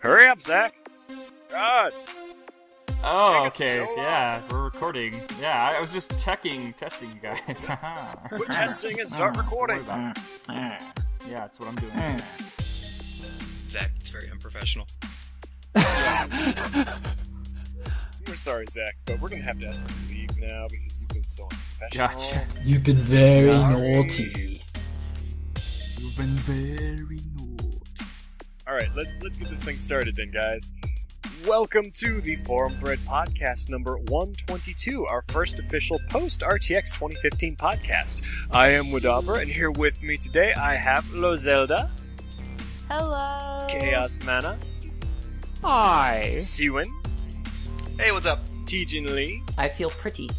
Hurry up, Zach. God. Oh, okay. Yeah, we're recording. Yeah, I was just testing you guys. Quit testing and start recording. Yeah, that's what I'm doing. Zach, it's very unprofessional. We're sorry, Zach, but we're gonna have to ask you to leave now because you've been so unprofessional. Gotcha. You've been very naughty. You've been very naughty. Alright, let's get this thing started then, guys. Welcome to the Forum Thread Podcast number 122, our first official post-RTX 2015 podcast. I am Wadabra, and here with me today I have Lozelda. Hello. Chaos Mana. Hi. Siwin. Hey, what's up? Teejin Lee. I feel pretty.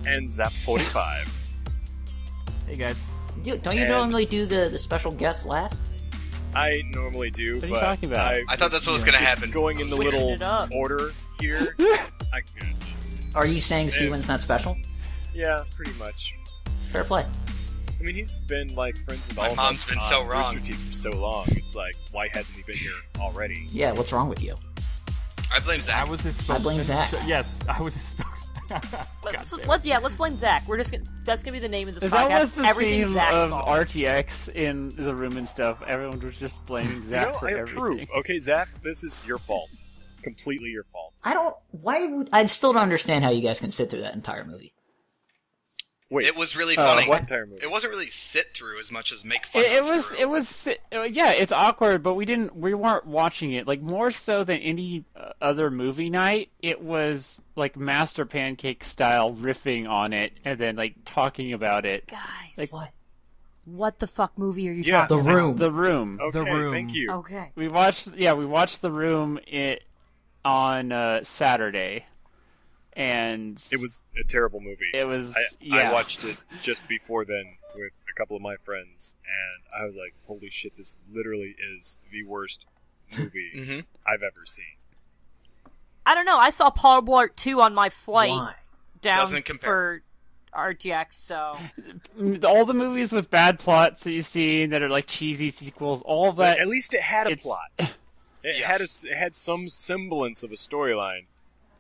And Zap45. Hey, guys. Don't you normally do the special guest last? I normally do, What are you but talking about? I thought that's what was going to happen. Going in the Switching little it up. order here. I could. Are you saying Steven's not special? Yeah, pretty much. Fair play. I mean, he's been like friends with My all of mom's us been on so wrong. Rooster Teeth for so long. It's like, why hasn't he been here already? Yeah, what's wrong with you? I blame Zach. I was his spokesman. I blame Zach. Yes, I was his spokesman. Let's blame Zach. That's gonna be the name of this If podcast. that was the Everything theme Zach's of fault. RTX in the room and stuff, everyone was just blaming Zach You know, for I everything. approve. Okay, Zach, this is your fault. Completely your fault. I still don't understand how you guys can sit through that entire movie. Wait, It was really funny. what entire movie? It wasn't really sit through as much as make fun It of was, through. yeah, it's awkward, but we weren't watching it. Like, more so than any other movie night, it was, like, Master Pancake style riffing on it, and then, like, talking about it. Guys, Like, what the fuck movie are you Yeah. talking The about? Room. The Room. Okay, The Room. thank you. Okay. We watched The Room on Saturday, and It was a terrible movie. It was, I watched it just before then with a couple of my friends, and I was like, holy shit, this literally is the worst movie Mm-hmm. I've ever seen. I don't know. I saw Paul Blart 2 on my flight Why? down Doesn't compare. for RTX, so all the movies with bad plots that you've seen that are like cheesy sequels, all of But that. at least it had a it's- plot. It Yes. had some semblance of a storyline.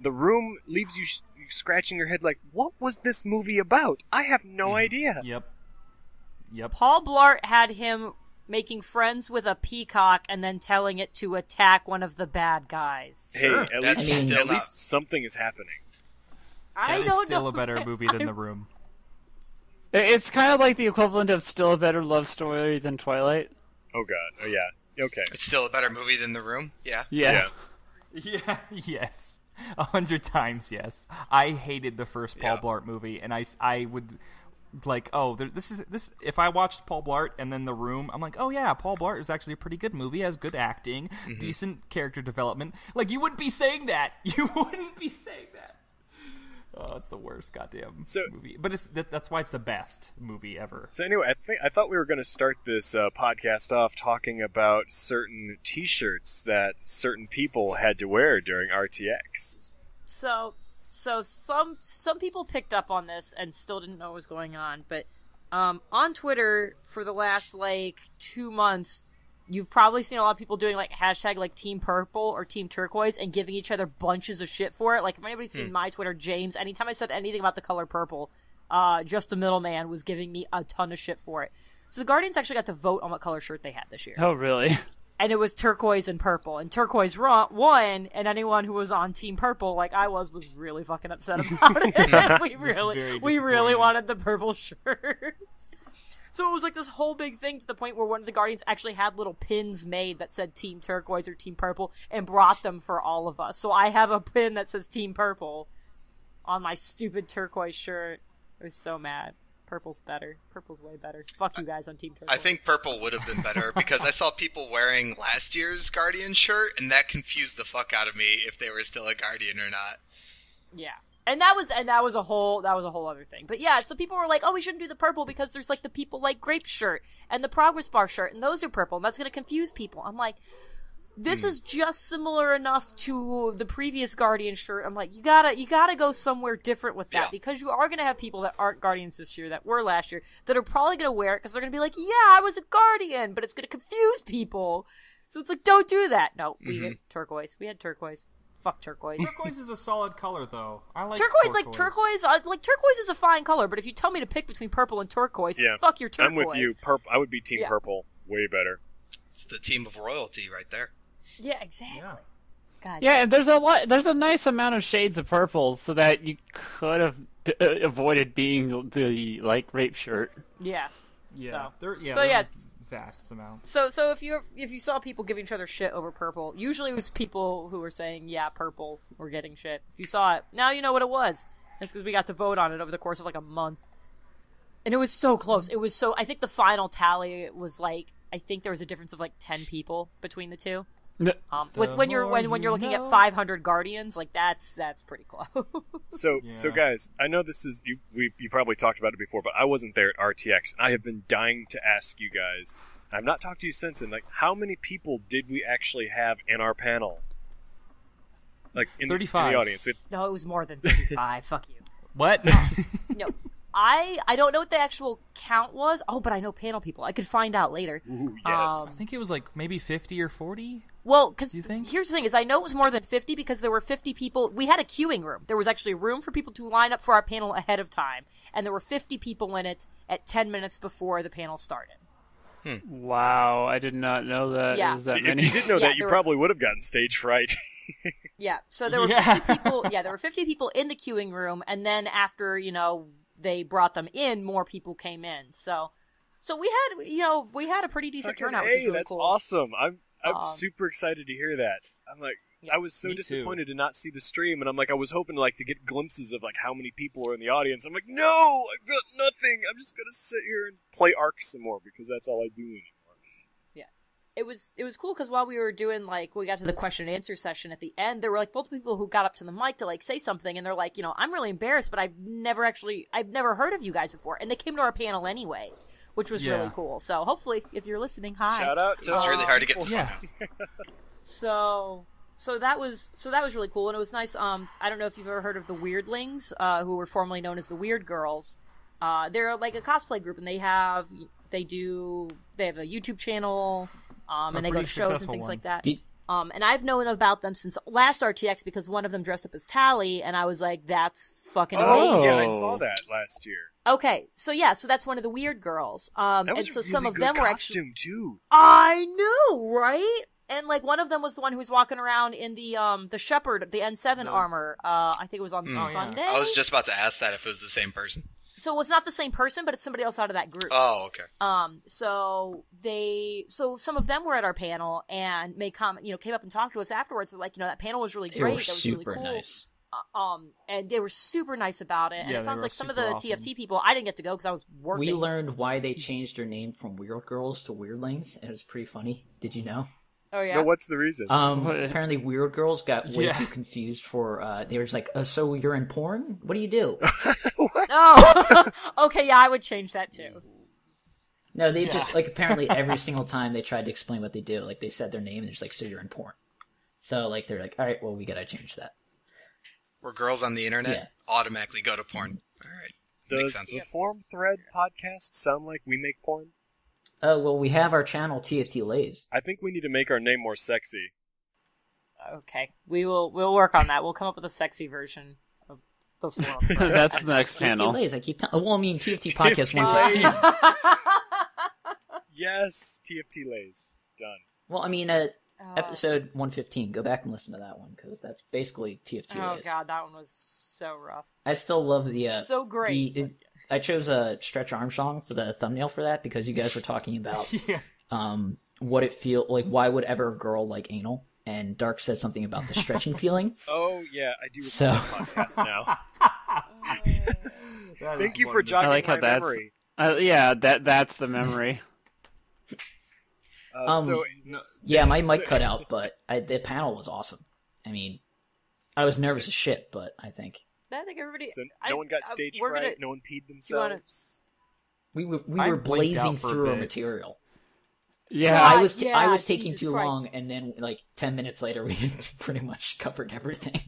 The Room leaves you scratching your head like, what was this movie about? I have no idea. Yep. Paul Blart had him making friends with a peacock and then telling it to attack one of the bad guys. Hey, Sure. at That's least still at not- least something is happening. I That is don't still know. a better movie than The Room. It's kind of like the equivalent of still a better love story than Twilight. Oh god. Oh yeah. Okay. It's still a better movie than The Room. Yeah. Yeah. Yeah, yes. 100 times yes. I hated the first Paul Yeah. Blart movie, and I would like, this if I watched Paul Blart and then The Room, I'm like, oh yeah, Paul Blart is actually a pretty good movie, has good acting, decent character development. Like, you wouldn't be saying that. You wouldn't be saying that. Oh, it's the worst goddamn movie. But that's why it's the best movie ever. So anyway, I thought we were going to start this podcast off talking about certain T-shirts that certain people had to wear during RTX. So some people picked up on this and still didn't know what was going on, but on Twitter for the last 2 months, you've probably seen a lot of people doing hashtag Team Purple or Team Turquoise and giving each other bunches of shit for it. Like, if anybody's seen my Twitter, James, anytime I said anything about the color purple, just a middleman was giving me a ton of shit for it. So the Guardians actually got to vote on what color shirt they had this year. Oh, really? And it was turquoise and purple. And turquoise won, and anyone who was on Team Purple, like I was really fucking upset about it. we really disappointed. wanted the purple shirt. So it was this whole big thing to the point where one of the Guardians actually had little pins made that said Team Turquoise or Team Purple and brought them for all of us. So I have a pin that says Team Purple on my stupid turquoise shirt. I was so mad. Purple's better. Purple's way better. Fuck you guys on Team Turquoise. I think purple would have been better because I saw people wearing last year's Guardian shirt, and that confused the fuck out of me if they were still a Guardian or not. Yeah. And that was a whole other thing. But yeah, so people were like, oh, we shouldn't do the purple because there's the People Like Grape shirt and the Progress Bar shirt, and those are purple, and that's going to confuse people. I'm like, this is just similar enough to the previous Guardian shirt. I'm like, you gotta go somewhere different with that, because you are going to have people that aren't Guardians this year, that were last year, that are probably going to wear it because they're going to be like, yeah, I was a Guardian, but it's going to confuse people. So it's like, don't do that. No, we had turquoise. We had turquoise. Fuck turquoise. Turquoise is a solid color, though. I like turquoise. Like turquoise is a fine color, but if you tell me to pick between purple and turquoise, fuck your turquoise. I'm with you. I would be team purple. Way better. It's the team of royalty right there. Yeah, exactly. Yeah. God. Yeah, and there's a nice amount of shades of purple, so that you could have avoided being the like rape shirt. Yeah. Yeah. So it's vast amount. So if you saw people giving each other shit over purple, usually it was people who were saying, yeah, purple, we're getting shit. If you saw it, now you know what it was. It's because we got to vote on it over the course of like a month. And it was so close. It was so, I think the final tally was like, I think there was a difference of like 10 people between the two. When you're looking at 500 Guardians, like that's pretty close. So guys, I know this is you probably talked about it before, but I wasn't there at RTX, and I have been dying to ask you guys. I've not talked to you since then. Like, how many people did we actually have in our panel? Like in 35. In the audience. No, it was more than 35. Fuck you. What? No. I don't know what the actual count was. Oh, but I know panel people. I could find out later. Ooh, yes. I think it was like maybe 50 or 40. Well, because think? here's the thing: is I know it was more than 50 because there were 50 people. We had a queuing room. There was actually a room for people to line up for our panel ahead of time, and there were 50 people in it at 10 minutes before the panel started. Wow, I did not know that. Yeah. It was that If many. you did know that, you probably would have gotten stage fright. Yeah. So there were 50 people. Yeah, there were 50 people in the queuing room, and then after they brought them in, more people came in. So we had a pretty decent turnout. Which is really that's cool. awesome. I'm super excited to hear that. I'm like, I was so me disappointed to not see the stream, and I'm like, I was hoping to get glimpses of how many people were in the audience. I'm like, no, I've got nothing. I'm just gonna sit here and play Ark some more because that's all I do anymore. It was cool because while we were doing we got to the question and answer session at the end, there were multiple people who got up to the mic to say something, and they're like, I'm really embarrassed, but I've never heard of you guys before, and they came to our panel anyways, which was really cool. So hopefully, if you're listening, hi. Shout out to it's really hard to get the yeah. So that was really cool, and it was nice. I don't know if you've ever heard of the Weirdlings, who were formerly known as the Weird Girls. They're like a cosplay group, and they have a YouTube channel. And they go to shows and things like that. And I've known about them since last RTX because one of them dressed up as Tally, and I was like, that's fucking amazing. Yeah, I saw that last year. Okay, so that's one of the Weird Girls. That was and so a really some of good them were costume too. I know, right? And one of them was the one who was walking around in the Shepherd, the N7 armor. I think it was on Sunday. I was just about to ask that if it was the same person. So it's not the same person, but it's somebody else out of that group. Oh, okay. So some of them were at our panel and came up and talked to us afterwards. They're like, that panel was really great. They were that was super really cool. nice. And they were super nice about it. And Yeah, it sounds they like were some of the super awesome. TFT people, I didn't get to go because I was working. We learned why they changed their name from Weird Girls to Weirdlings, and it was pretty funny. Did you know? Oh yeah. No, what's the reason? Apparently Weird Girls got way too confused for, they were just like, so you're in porn? What do you do? Oh, okay, yeah, I would change that too. No, they just, apparently every single time they tried to explain what they do, they said their name, and they're just like, so you're in porn. So, they're like, alright, well, we gotta change that. Where girls on the internet automatically go to porn. Alright. Does the Forum Thread podcast sound like we make porn? Well, we have our channel, TFT Lays. I think we need to make our name more sexy. Okay, we'll work on that. We'll come up with a sexy version of the forum. That's the next panel. TFT Lays, I keep telling... Well, I mean, TFT Podcast TFT 115. Yes, TFT Lays. Done. Well, I mean, episode 115, go back and listen to that one, because that's basically TFT Oh Lays. god, that one was so rough. I still love the... so great. I chose a Stretch Armstrong for the thumbnail for that, because you guys were talking about what it feel like. Why would ever a girl like anal? And Dark said something about the stretching feeling. Oh, yeah, I do So- remember the podcast now. Thank you for jogging I like how my that's memory. That's the memory. Yeah, my mic cut out, but the panel was awesome. I mean, I was nervous as shit, but I think I think everybody. So no one got stage fright. No one peed themselves. we were blanked blazing out for a through our bit. material. Yeah, I was taking Jesus too Christ. long, and then 10 minutes later, we had pretty much covered everything.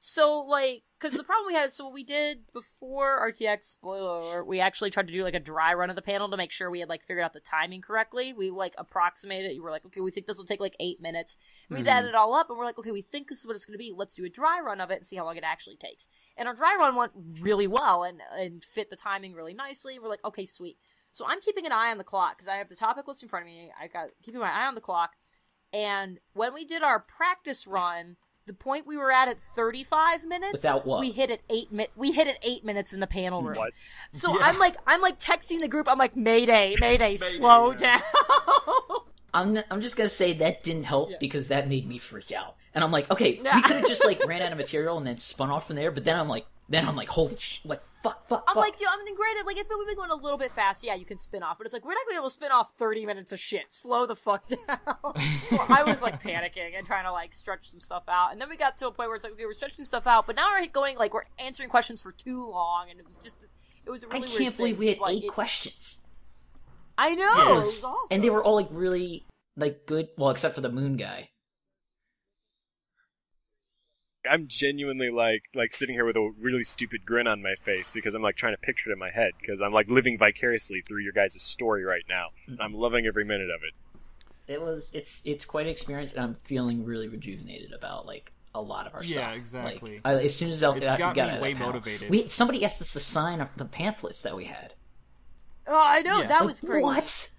So, like, because the problem we had is, so what we did before RTX, spoiler alert, we actually tried to do, like, a dry run of the panel to make sure we had, like, figured out the timing correctly. We, like, approximated it. You were like, okay, we think this will take, like, 8 minutes. And we'd add it all up, and we're like, okay, we think this is what it's going to be. Let's do a dry run of it and see how long it actually takes. And our dry run went really well and fit the timing really nicely. We're like, okay, sweet. So I'm keeping an eye on the clock, because I have the topic list in front of me. I got keeping my eye on the clock. And when we did our practice run, the point we were at 35 minutes. Without what? We hit at 8 minutes in the panel room. What? So yeah. I'm like texting the group. I'm like, Mayday, slow down. I'm just gonna say that didn't help because that made me freak out. And I'm like, okay, we could have just like ran out of material and then spun off from there. But then I'm like, holy like fuck. I'm like, yo, I mean, granted, like if it would be going a little bit fast, yeah, you can spin off. But it's like we're not gonna be able to spin off 30 minutes of shit. Slow the fuck down. Well, I was like panicking and trying to like stretch some stuff out, and then we got to a point where it's like, okay, we're stretching stuff out, but now we're going like we're answering questions for too long, and it was a really. I can't believe we had 8 questions. I know. Yes. It was awesome. And they were all like really like good. Well, except for the moon guy. I'm genuinely like sitting here with a really stupid grin on my face because I'm like trying to picture it in my head because I'm like living vicariously through your guys' story right now. And I'm loving every minute of it. It's quite an experience, and I'm feeling really rejuvenated about like a lot of our stuff. Yeah, exactly. Like, as soon as it's got me way motivated. Somebody asked us to sign the pamphlets that we had. Oh, I know that was great. What?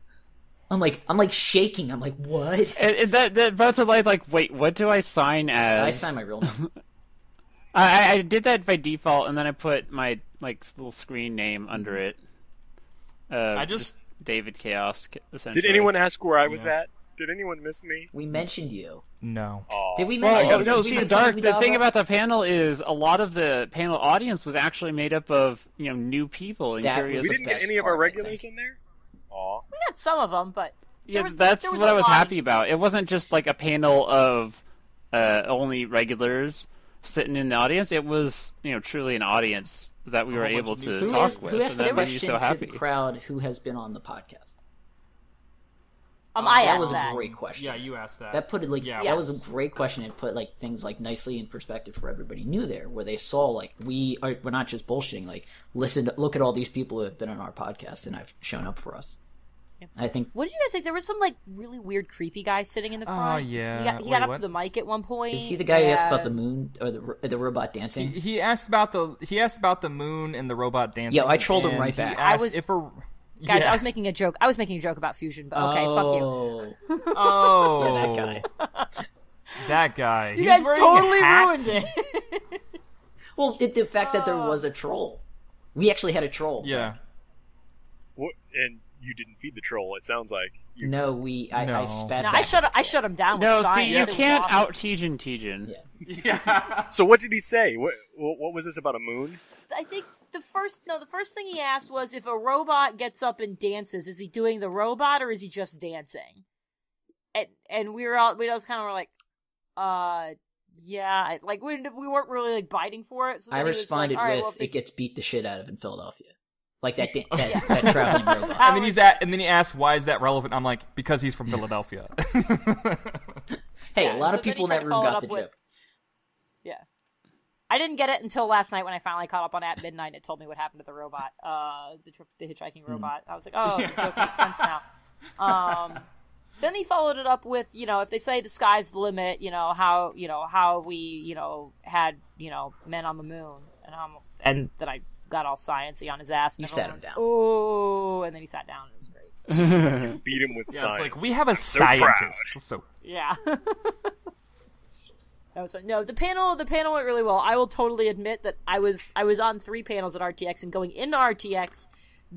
I'm like shaking. I'm like, what? And that votes are like, wait, what do I sign as? I signed my real name. I did that by default, and then I put my like little screen name under it. Just David Chaos. Did anyone ask where I was at? Did anyone miss me? We mentioned you. No. Aww. Did we mention? Well, no. See, Dark. The thing about the panel is a lot of the panel audience was actually made up of new people and curious. We didn't get any of our regulars in there. Aww. We got some of them, but that's what I was happy about. It wasn't just like a panel of only regulars sitting in the audience. It was truly an audience that we were able to talk with. Who asked the question so happy. to the crowd who has been on the podcast? I asked that was that. a great question. Yeah, you asked that. That put it that was a great question and put like things like nicely in perspective for everybody new there, where they saw like we're not just bullshitting. Like look at all these people who have been on our podcast and have shown up for us. Yep. I think. What did you guys think? There was some like really weird, creepy guy sitting in the front. Oh yeah, he got up to the mic at one point. Is he the guy who asked about the moon or the robot dancing? He asked about the moon and the robot dancing. Yeah, I trolled him right back. I was making a joke. I was making a joke about fusion, but okay, fuck you. Oh, yeah, that guy. That guy. You guys totally ruined it. Well, the fact that there was a troll. We actually had a troll. Yeah. What? And you didn't feed the troll. It sounds like. No, I spat. No, I shut him down. With science. See, you can't out Tejan. Yeah. So what did he say? What was this about a moon? I think the first thing he asked was if a robot gets up and dances, is he doing the robot or is he just dancing? And we was kind of like, yeah, like we weren't really like biting for it. So I responded with, it gets beat the shit out of in Philadelphia. Like that traveling robot. And then he asked, why is that relevant? I'm like, because he's from Philadelphia. Hey, a lot of people in that room got the joke. Yeah. I didn't get it until last night when I finally caught up on At Midnight and it told me what happened to the robot, the hitchhiking robot. I was like, oh, the joke makes sense now. Then he followed it up with, if they say the sky's the limit, how we, had, men on the moon. And then I got all sciencey on his ass. You sat him down. Oh, and then he sat down. It was great. Beat him with science. It's like, we have a scientist. So yeah. No, the panel went really well. I will totally admit that I was on 3 panels at RTX, and going into RTX,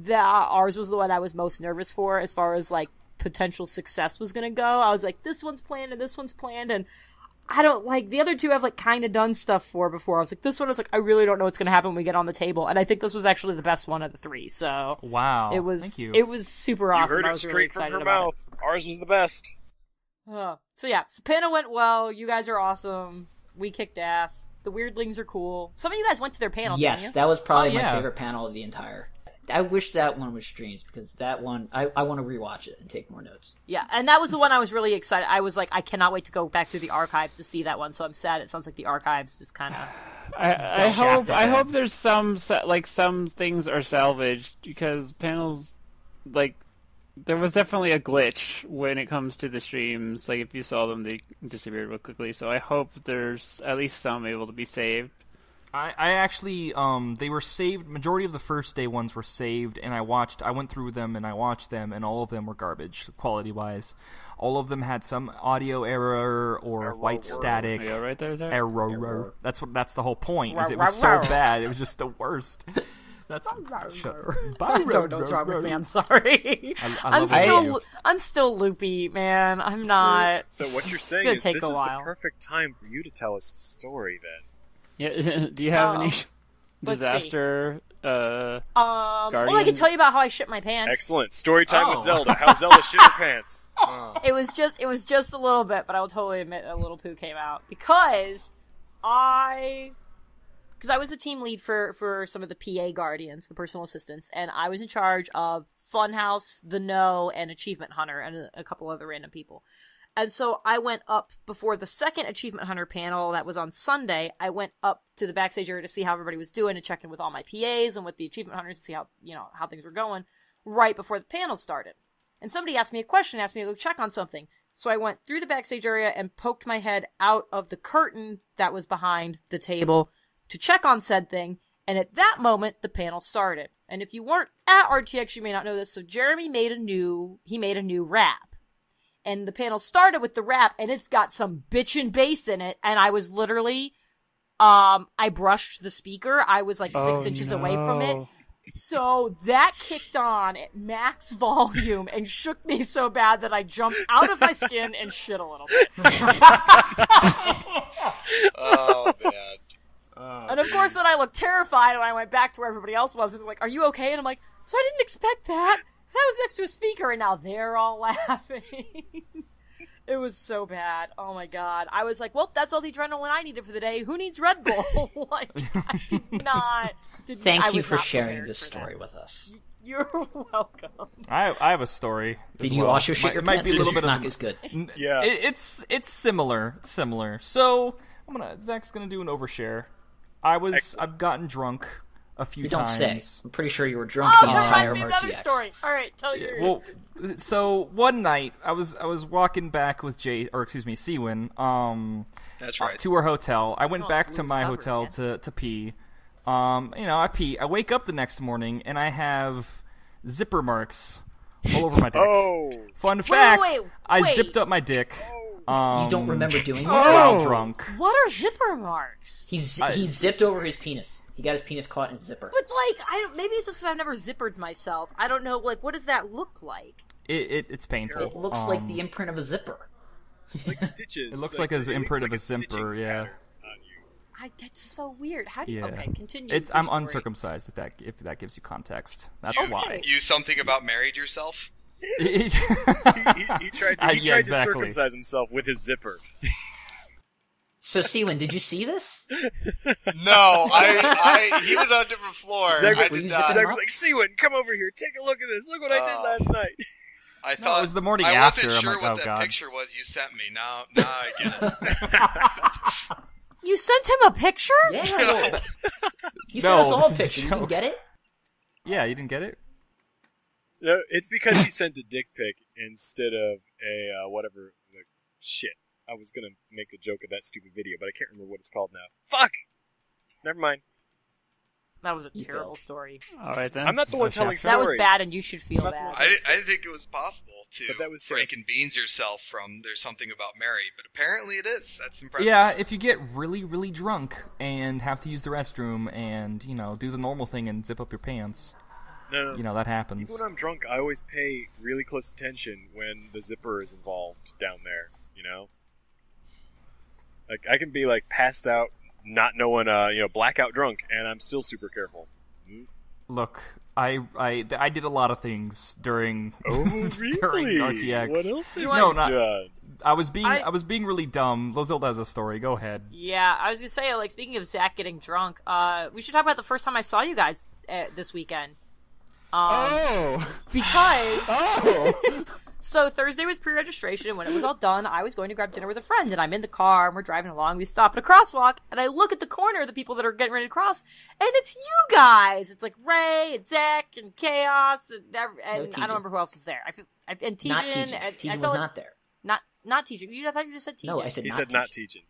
ours was the one I was most nervous for as far as like potential success was going to go. I was like, this one's planned and this one's planned, and I don't like the other 2 I've like kind of done stuff for before. I was like, this one is like, I really don't know what's going to happen when we get on the table, and I think this was actually the best one of the 3. So wow, it was thank you. It was super awesome. You heard it I was straight really from excited her about mouth. Ours was the best. So yeah, panel went well. You guys are awesome. We kicked ass. The weirdlings are cool. Some of you guys went to their panel. Yes, didn't you? that was probably my favorite panel of the entire. I wish that one was streamed, because that one I want to rewatch it and take more notes. Yeah, and that was the one I was really excited. I was like, I cannot wait to go back through the archives to see that one. So I'm sad. It sounds like the archives just kind of. I hope there's some things are salvaged, because panels there was definitely a glitch when it comes to the streams. Like if you saw them, they disappeared real quickly. So I hope there's at least some able to be saved. I actually, they were saved. Majority of the first day ones were saved, and I went through them and I watched them, and all of them were garbage, quality-wise. All of them had some audio error or white static. Yeah, right there. Error. That's the whole point. Is it was so bad. It was just the worst. That's I don't know what's wrong with me. I'm sorry. I'm still loopy, man. I'm not. So what you're saying is this is the perfect time for you to tell us a story, then. Yeah. Do you have any disaster? Well, I can tell you about how I shit my pants. Excellent. Story time with Zelda. How Zelda shit her pants. It was just a little bit, but I will totally admit a little poo came out because I was a team lead for some of the PA guardians, the personal assistants, and I was in charge of Funhouse, The No, and Achievement Hunter, and a couple other random people. And so I went up before the second Achievement Hunter panel that was on Sunday. I went up to the backstage area to see how everybody was doing and check in with all my PAs and with the Achievement Hunters to see how things were going right before the panel started. And somebody asked me a question, asked me to go check on something. So I went through the backstage area and poked my head out of the curtain that was behind the table to check on said thing. And at that moment, the panel started. And if you weren't at RTX, you may not know this. So Jeremy made a new rap. And the panel started with the rap, and it's got some bitchin' bass in it, and I was literally, I brushed the speaker, I was like 6 inches away from it, so that kicked on at max volume and shook me so bad that I jumped out of my skin and shit a little bit. Oh, man. And of course then I looked terrified, and I went back to where everybody else was, and they're like, are you okay? And I'm like, so I didn't expect that. I was next to a speaker, and now they're all laughing. It was so bad. Oh, my God. I was like, well, that's all the adrenaline I needed for the day. Who needs Red Bull? Like, I did not. Thank you for sharing this story with us. You're welcome. I have a story. Did you also shit your pants? It might be a little bit not as good. Yeah. It's similar. So, Zach's going to do an overshare. I've gotten drunk a few times. Don't say. I'm pretty sure you were drunk the entire RTX. Another story. All right, tell yours. Well, so one night I was walking back with Seawin, That's right. to her hotel. I went back to my hotel to pee. I pee. I wake up the next morning and I have zipper marks all over my dick. Oh. Fun fact, wait. I zipped up my dick. You don't remember doing this? While drunk. What are zipper marks? He zipped over his penis. He got his penis caught in a zipper. But maybe it's just because I've never zippered myself. I don't know. What does that look like? It's painful. It looks like the imprint of a zipper. Like stitches. It looks like an imprint of a zipper. Yeah. That's so weird. How do you? Yeah. Okay, continue. I'm uncircumcised. If that gives you context, that's why. You something about married yourself? he tried to circumcise himself with his zipper. So, Seawin, did you see this? No, he was on a different floor. Zach was like, Seawin, come over here, take a look at this. Look what I did last night. I thought it was the morning after. I wasn't sure what that picture was you sent me. Now I get it. You sent him a picture? Yeah. You sent us all a picture. You didn't get it? Yeah, you didn't get it? No, it's because he sent a dick pic instead of a whatever shit. I was gonna make a joke of that stupid video, but I can't remember what it's called now. Fuck! Never mind. That was a terrible story. All right, then. I'm not the one telling stories. That was bad, and you should feel bad. I didn't think it was possible to break and beans yourself from There's Something About Mary, but apparently it is. That's impressive. Yeah, if you get really, really drunk and have to use the restroom and, do the normal thing and zip up your pants, no. That happens. Even when I'm drunk, I always pay really close attention when the zipper is involved down there, Like, I can be, passed out, not knowing, blackout drunk, and I'm still super careful. Look, I did a lot of things during really? during RTX. What else have you done? I was being really dumb. Lozilda has a story. Go ahead. Yeah, I was gonna say, speaking of Zach getting drunk, we should talk about the first time I saw you guys this weekend. Because so Thursday was pre-registration, and when it was all done, I was going to grab dinner with a friend, and I'm in the car, and we're driving along. We stop at a crosswalk, and I look at the corner of the people that are getting ready to cross, and it's you guys. It's like Ray and Zach and Chaos, and I don't remember who else was there. And Tejan. Not Tejan. Tejan was not there. Not Tejan. I thought you just said Tejan. No, I said He not said Tejan. not teaching.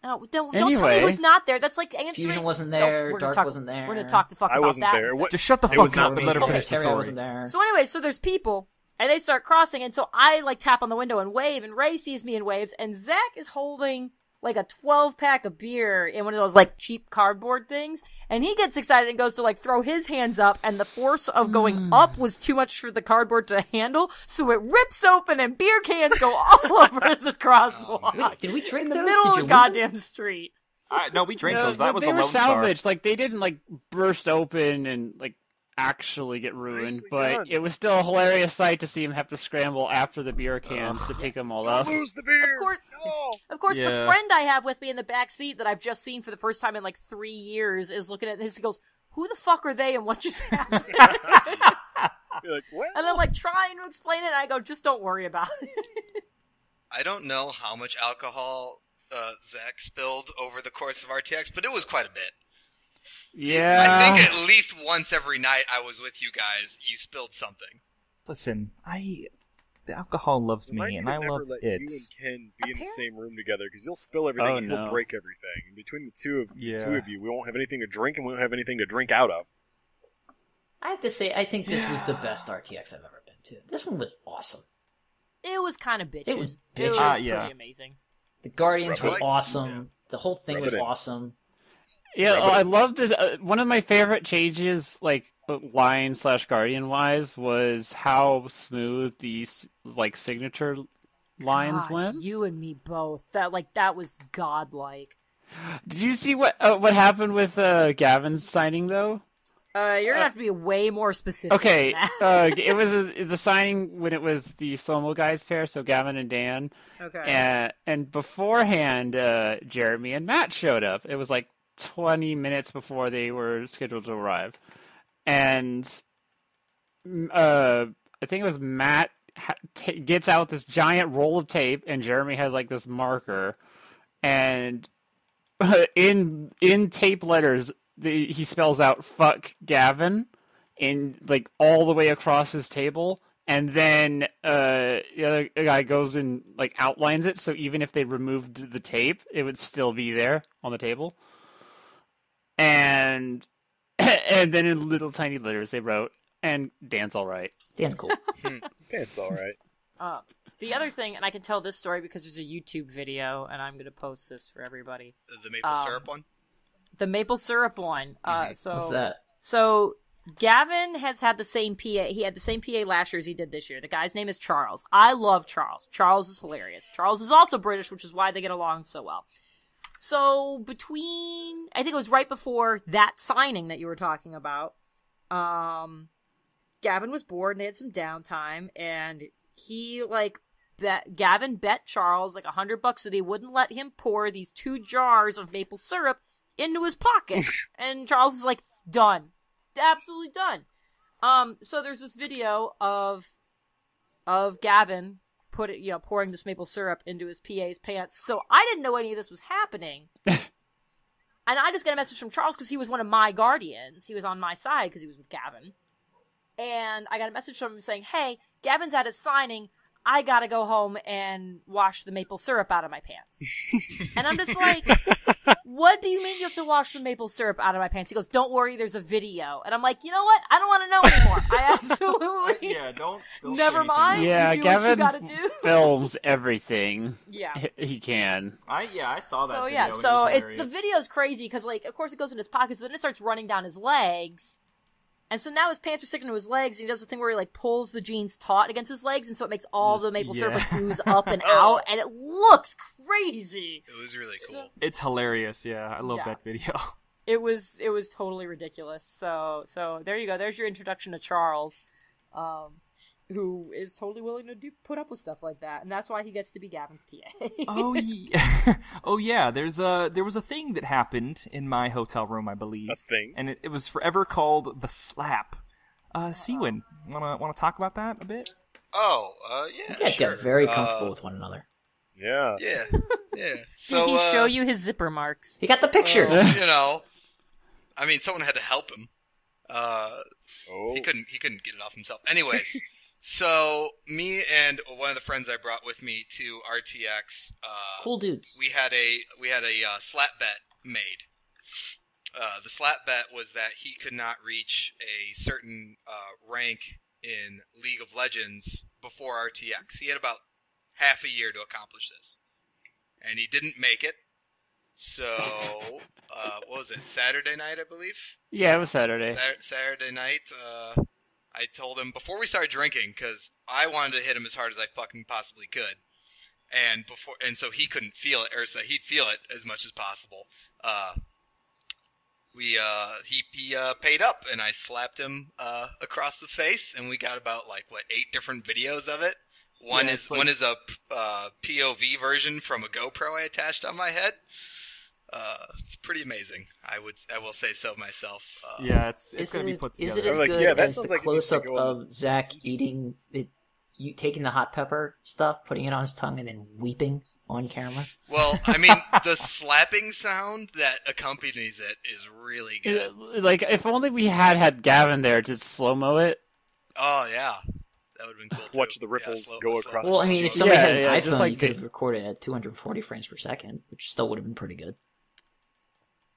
No, don't Anyway. tell me who's not there. That's like answering. Fusion wasn't there. Dark wasn't there. We're gonna talk the fuck I about wasn't that. there. What? Just shut the It was fuck not up and me. let her Okay, finish the Terry story. wasn't there. So anyway, so there's people, and they start crossing, and so I like tap on the window and wave, and Ray sees me and waves, and Zach is holding like a 12-pack of beer in one of those like cheap cardboard things, and he gets excited and goes to like throw his hands up, and the force of going up was too much for the cardboard to handle, so it rips open and beer cans go all over the crosswalk. Did we drink in the those? middle Did of you the lose them? goddamn street? No, we drank No, those. That was they the were Lone Star. salvaged. Like they didn't like burst open and like actually get ruined, Nicely but done. it was still a hilarious sight to see him have to scramble after the beer cans to pick them all up. Lose the beer. Of course, Yeah. the friend I have with me in the back seat that I've just seen for the first time in like 3 years is looking at this and goes, "Who the fuck are they and what just happened?" You're like, what? And I'm like trying to explain it, and I go, "Just don't worry about it." I don't know how much alcohol Zach spilled over the course of RTX, but it was quite a bit. Yeah, I think at least once every night I was with you guys, you spilled something. Listen, the alcohol loves Remind me, you and to I never love let it. you and Ken be in the same room together, because you'll spill everything Oh, and you'll no. break everything. And between the two of Yeah. you, we won't have anything to drink, and we won't have anything to drink out of. I have to say, I think this was the best RTX I've ever been to. This one was awesome. It was kind of bitchin'. It was It was bitchin'. Yeah. pretty amazing. The Guardians rub were it. awesome. Yeah. The whole thing Rub was it in. awesome. Yeah, Rub it I in. love this. One of my favorite changes, like line/Guardian wise, was how smooth these like signature lines God, went. you and me both. That was godlike. Did you see what happened with Gavin's signing though? You're gonna have to be way more specific. Okay, than that. it was the signing when it was the Slow-Mo guys pair, so Gavin and Dan. Okay. And beforehand, Jeremy and Matt showed up. It was like 20 minutes before they were scheduled to arrive. And I think it was Matt gets out this giant roll of tape, and Jeremy has like this marker. And in tape letters, he spells out "fuck Gavin" in like all the way across his table, and then the other guy goes and like outlines it, so even if they removed the tape, it would still be there on the table. And and then in little tiny letters they wrote, "And Dan's all right." Dan's cool. It's all right. The other thing, and I can tell this story because there's a YouTube video, and I'm going to post this for everybody. The maple syrup one? The maple syrup one. So What's that? So Gavin has had the same PA. He had the same PA last year as he did this year. The guy's name is Charles. I love Charles. Charles is hilarious. Charles is also British, which is why they get along so well. So I think it was right before that signing that you were talking about, Gavin was bored and they had some downtime, and he Gavin bet Charles like $100 that he wouldn't let him pour these 2 jars of maple syrup into his pocket. And Charles is like, done. Absolutely done. So there's this video of Gavin pouring this maple syrup into his PA's pants. So I didn't know any of this was happening. And I just got a message from Charles because he was one of my guardians. He was on my side because he was with Gavin. And I got a message from him saying, "Hey, Gavin's at his signing. I gotta go home and wash the maple syrup out of my pants." And I'm just like, "What do you mean you have to wash the maple syrup out of my pants?" He goes, "Don't worry, there's a video." And I'm like, you know what? I don't want to know anymore. I absolutely don't never mind. Yeah, You do what you Gavin gotta do. films everything Yeah. he can. I saw that. So video, yeah, and so it was the hilarious. video's crazy because of course it goes in his pockets, so then it starts running down his legs. And so now his pants are sticking to his legs, and he does the thing where he pulls the jeans taut against his legs, and so it makes all the maple syrup ooze up and out, and it looks crazy. It was really cool. It's hilarious. Yeah, I love that video. It was totally ridiculous. So there you go. There's your introduction to Charles, who is totally willing to put up with stuff like that, and that's why he gets to be Gavin's PA. Oh yeah, oh yeah. There was a thing that happened in my hotel room, I believe. A thing? And it was forever called the slap. Seawin, wanna talk about that a bit? Oh, yeah, You guys sure. get very comfortable with one another. Yeah. Yeah. Did So, he show you his zipper marks? He got the picture. you know, I mean, someone had to help him. Oh. He couldn't get it off himself. Anyways, so me and one of the friends I brought with me to RTX, Cool dudes. we had a slap bet made. The slap bet was that he could not reach a certain rank in League of Legends before RTX. He had about half a year to accomplish this, and he didn't make it. So, what was it? Saturday night, I believe. Yeah, it was Saturday. Saturday night. I told him before we started drinking because I wanted to hit him as hard as I fucking possibly could, and so he couldn't feel it, or so he'd feel it as much as possible. He paid up, and I slapped him across the face, and we got about 8 different videos of it. One is a POV version from a GoPro I attached on my head. It's pretty amazing. I will say so myself. Yeah, it's gonna be put Is together. it as Like, good yeah, that as sounds the like it needs to close-up go on. of Zach eating it, you taking the hot pepper stuff, putting it on his tongue, and then weeping on camera? Well, I mean, the slapping sound that accompanies it is really good. Like, if only we had Gavin there to slow-mo it. Oh, yeah. That would have been cool, too. Watch the ripples go across Well, the I mean, if slope. somebody had Yeah, an just iPhone, like you could have recorded at 240 frames per second, which still would have been pretty good.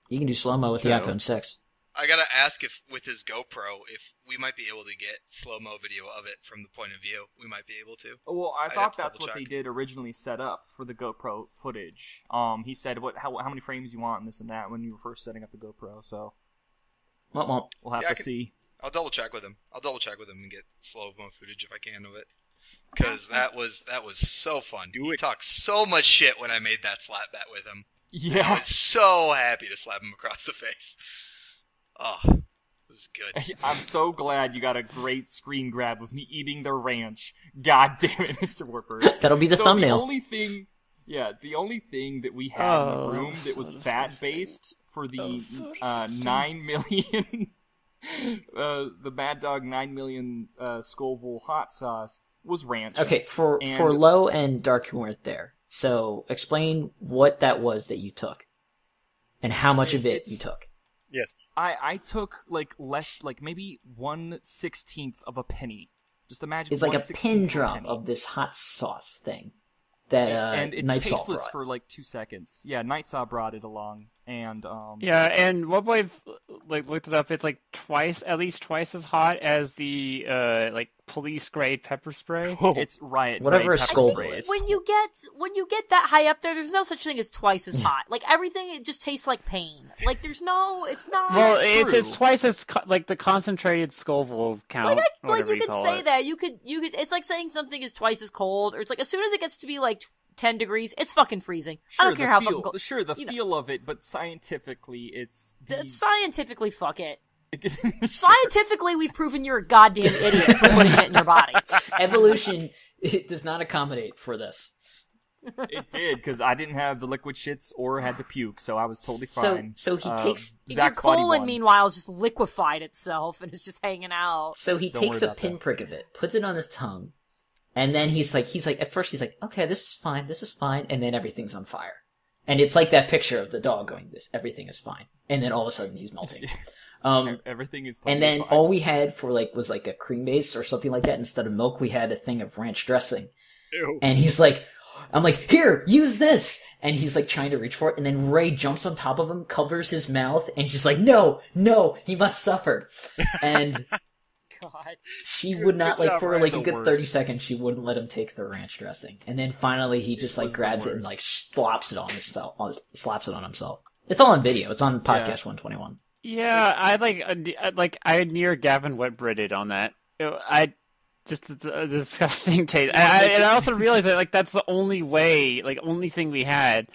You can do slow-mo with the True. iPhone 6. I gotta ask if, with his GoPro, if we might be able to get slow-mo video of it from the point of view. We might be able to. Well, I I'd thought have to that's what they double-check. did originally set up for the GoPro footage. He said how many frames you want and this and that when you were first setting up the GoPro. So Womp we'll have Yeah, I to can- see. I'll double-check with him. and get slow-mo footage if I can of it. Because that was so fun. Do He it. talked so much shit when I made that slap bet with him. I Yeah, was so happy to slap him across the face. Oh, it was good. I'm so glad you got a great screen grab of me eating the ranch. God damn it, Mr. Warper. That'll be the thumbnail. The only thing that we had in the Oh, room that so was disgusting. fat-based for the Oh, so disgusting. 9 million, the Mad Dog 9 million Scoville hot sauce was ranch. Okay, for And- Low and Dark who weren't there, so explain what that was that you took, and how much of it It's- you took. Yes. I took maybe 1/16 of a penny. Just imagine It's like a 1/16 pin of drop penny. of this hot sauce thing that and it's Night Salt tasteless brought. for 2 seconds. Yeah, Nightsaw brought it along, and Yeah, and what I've looked it up, it's at least twice as hot as the police grade pepper spray. it's riot. Whatever grade a pepper Scoville spray. is. It's- When you get that high up there, there's no such thing as twice as hot. Like everything, it just tastes like pain. Like it's not. Well, It's it's true. twice as the concentrated Scoville count. like whatever you could call say it. that. You could. It's like saying something is twice as cold, or it's like as soon as it gets to be 10 degrees, it's fucking freezing. I don't care how fucking cold. Sure, the you know. feel of it, but scientifically, it's Scientifically, fuck it. Scientifically, we've proven you're a goddamn idiot for putting it in your body. Evolution it does not accommodate for this. It did, because I didn't have the liquid shits or had to puke, so I was totally So- fine. so he takes- Your Zach's body colon, won. meanwhile, has just liquefied itself and it's just hanging out. So he Don't takes worry a about that. pinprick of it, puts it on his tongue, and then he's like, at first he's like, okay, this is fine, and then everything's on fire. And it's like that picture of the dog going, everything is fine. And then all of a sudden he's melting. Everything is And totally then fine. all we had was a cream base or something like that. Instead of milk, we had a thing of ranch dressing. Ew. And I'm like, here, use this! And he's trying to reach for it, and then Ray jumps on top of him, covers his mouth, and she's like, no, he must suffer. And God. she would not, Good job, for Ray. a The good worst. 30 seconds, she wouldn't let him take the ranch dressing. And then finally he just was the grabs it and worst. slaps it on himself. It's all on video. It's on podcast 121. Yeah, I near Gavin wet-breaded on that. I just a disgusting taste. And I also realized that that's the only way, only thing we had.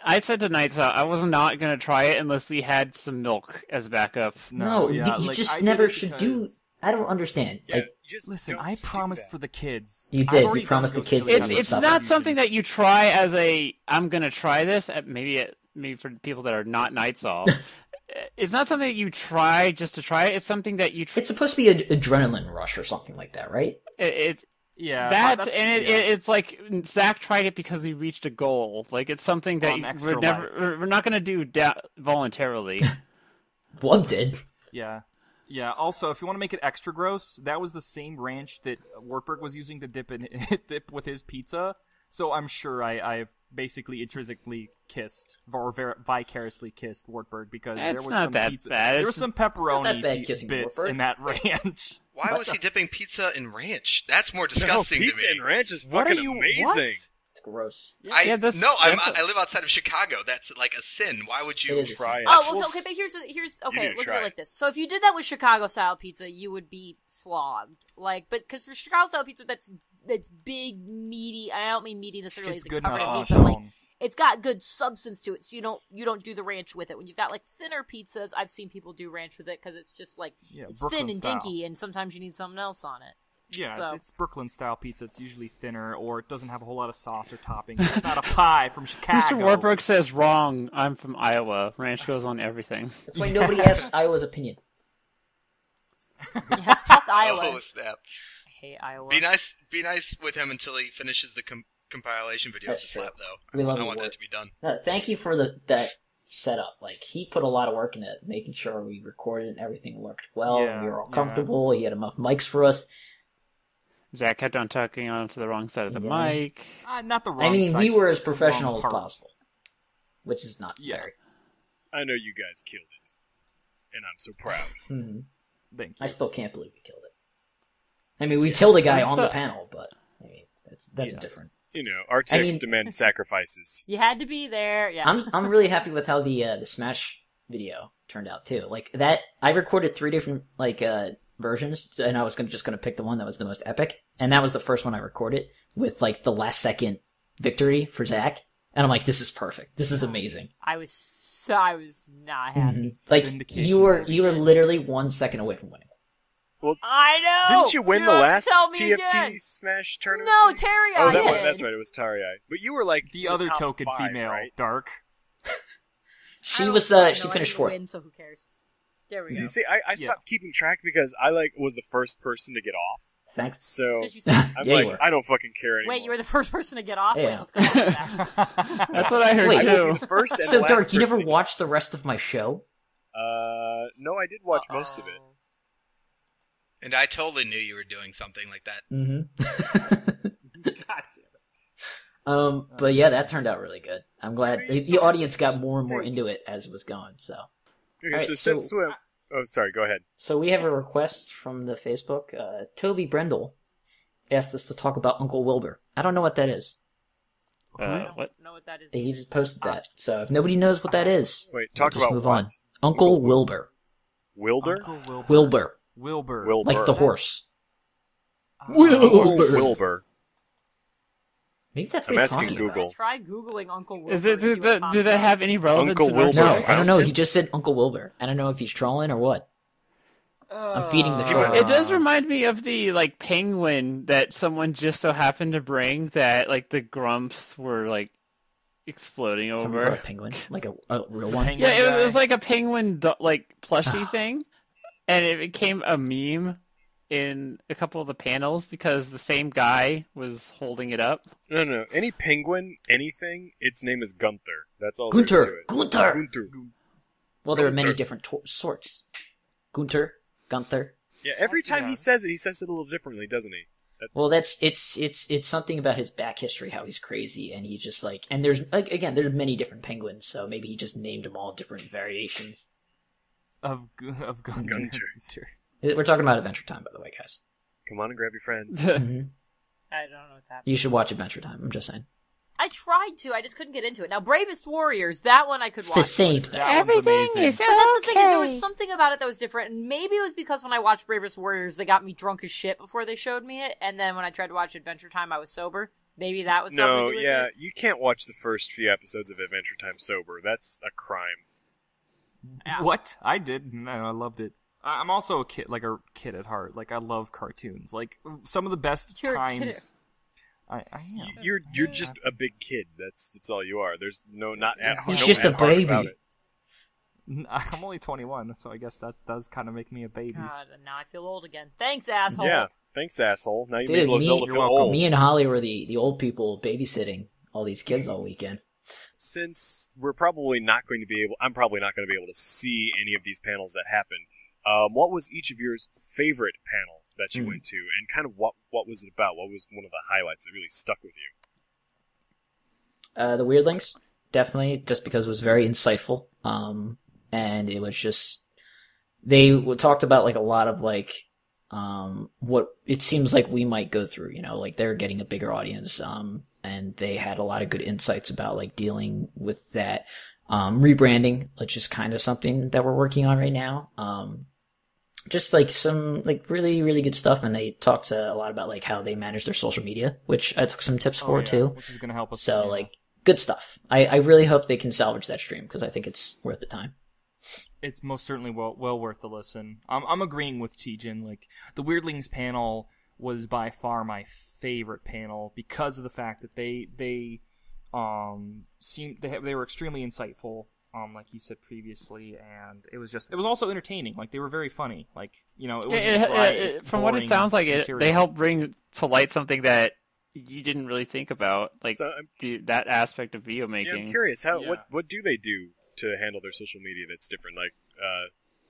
I said to Nightsaw I was not gonna try it unless we had some milk as backup. No, yeah, you I just did never it should do. because- I don't understand. Yeah, Like, just Listen, don't I do promised that. for the kids. You I've did. You already done promised the Ghost kids Chili that It's would it's suffer. not something that you try as I'm gonna try this. Maybe for people that are not Nightsaw. it's not something that you try just to try it. It's something that you. It's supposed to be an adrenaline rush or something like that, right? It's Yeah, it's like Zach tried it because he reached a goal. Like it's something that we're not going to do voluntarily. One did. Yeah. Also, if you want to make it extra gross, that was the same ranch that Wartburg was using to dip with his pizza. So I'm sure I've basically intrinsically kissed or vicariously kissed Wartburg because there was some pizza. Bad. There was some pepperoni bits Wartburg in that ranch. Why was he dipping pizza in ranch? That's more disgusting to me. Pizza in ranch is fucking amazing. What? It's gross. I live outside of Chicago. That's like a sin. Why would you try it? Oh, well, okay, but here's okay. Look at it like this. So if you did that with Chicago style pizza, you would be flogged. But because for Chicago style pizza, that's big, meaty. I don't mean meaty necessarily as a covered meat, but it's got good substance to it. So you don't do the ranch with it. When you've got thinner pizzas, I've seen people do ranch with it because it's just it's Brooklyn thin and style. dinky, and sometimes you need something else on it. Yeah, so. it's Brooklyn style pizza. It's usually thinner, or it doesn't have a whole lot of sauce or toppings. It's not a pie from Chicago. Mr. Wartburg says wrong. I'm from Iowa. Ranch goes on everything. That's why nobody asks Iowa's opinion. Yeah, fuck Iowa. Oh snap! I hate Iowa. Be nice with him until he finishes the compilation videos That's to true. slap though. We love I the want work. that to be done. Thank you for that setup. He put a lot of work into it, making sure we recorded and everything worked well. Yeah, we were all comfortable. He had enough mics for us. Zach kept on talking onto the wrong side of the mic. Not the wrong side. we were as just the professional wrong as part. possible, which is not very. I know you guys killed it, and I'm so proud. Mm-hmm. Thank you. I still can't believe we killed it. We killed a guy on the panel, but that's different. RTX demand sacrifices. You had to be there. Yeah. I'm really happy with how the Smash video turned out too. That I recorded 3 different versions, and I was just gonna pick the one that was the most epic, and that was the first one I recorded with the last second victory for Zach, and I'm like, this is perfect. This is amazing. I was not happy. Mm-hmm. You were literally 1 second away from winning. Well, I know. Didn't you win the last TFT again. Smash tournament? No, Terry. Oh, did. That's right. It was Tari. But you were the other top token 5, female, right? Dark. She finished 4th. Win, so who cares? There we go. You see, I stopped keeping track because I was the first person to get off. Thanks. So I'm I don't fucking care anymore. Wait, you were the first person to get off? Yeah. Wait, let's go back to that. That's what I heard too. First and So last Dark, you never person. watched the rest of my show? No, I did watch most of it. And I totally knew you were doing something like that. Mm-hmm. God damn it. But yeah, that turned out really good. I'm glad the audience got more and more into it as it was going. So, Okay, right, sorry, go ahead. So we have a request from the Facebook. Toby Brendel asked us to talk about Uncle Wilbur. I don't know what that is. What? I don't know what that is. He just posted that. So if nobody knows what that is, Wait, talk just about move what? on. Uncle Wilbur. Wilder? Wilbur. Wilbur. Like the horse. Wilbur. Maybe that's what I'm he's asking talking Google. about. Try Googling Uncle Wilbur. Is it? Do they have any relevance? Uncle in our Wilbur. No, show? I don't know. He just said Uncle Wilbur. I don't know if he's trolling or what. I'm feeding the troll. It does remind me of the penguin that someone just so happened to bring that the grumps were exploding Some over. kind of penguin, like a real one. penguin. Yeah, it was like a penguin plushie thing, and it became a meme in a couple of the panels because the same guy was holding it up. No. Any penguin, anything, its name is Gunther. That's all there is to it. Gunther. Well, there are many Gunther. different sorts. Gunther. Yeah, every time he says it a little differently, doesn't he? Well, it's something about his back history, how he's crazy, and he just and there's there's many different penguins, so maybe he just named them all different variations. Of Gunter. We're talking about Adventure Time, by the way, guys. Come on and grab your friends. I don't know what's happening. You should watch Adventure Time. I'm just saying. I tried to. I just couldn't get into it. Now, Bravest Warriors, that one I could watch. It's the same thing. Everything is But that's the thing, is there was something about it that was different, and maybe it was because when I watched Bravest Warriors, they got me drunk as shit before they showed me it, and then when I tried to watch Adventure Time, I was sober. Maybe that was something to do with it. You can't watch the first few episodes of Adventure Time sober. That's a crime. Yeah. What? I did. No, I loved it. I'm also a kid at heart. I love cartoons. Some of the best You're a times. kidder. I am. You're just a big kid. That's all you are. There's not at He's no just a at heart about baby. it. I'm only 21, so I guess that does kind of make me a baby. God, and now I feel old again. Thanks, asshole. Yeah, thanks, asshole. Now you Dude, made Lozelda feel welcome. old. Me and Holly were the old people babysitting all these kids all weekend. Since we're probably not going to be able, I'm probably not going to be able to see any of these panels that happen. What was each of yours favorite panel that you went to, and kind of what was it about? What was one of the highlights that really stuck with you? The Weirdlings, definitely, just because it was very insightful. And it was just, they talked about like a lot of like, what it seems like we might go through, like they're getting a bigger audience. And they had a lot of good insights about like dealing with that, rebranding, which is kind of something that we're working on right now. Just like some like really, really good stuff. And they talked a lot about like how they manage their social media, which I took some tips for too. Which is going to help us. So like good stuff. I really hope they can salvage that stream because I think it's worth the time. It's most certainly well worth the listen. I'm agreeing with T-Jin. Like the Weirdlings panel was by far my favorite panel because of the fact that they were extremely insightful, like you said previously, and it was also entertaining. Like they were very funny. Like it was from what it sounds like, they helped bring to light something that you didn't really think about, like that aspect of video making. Yeah, I'm curious. What do they do to handle their social media that's different? Like,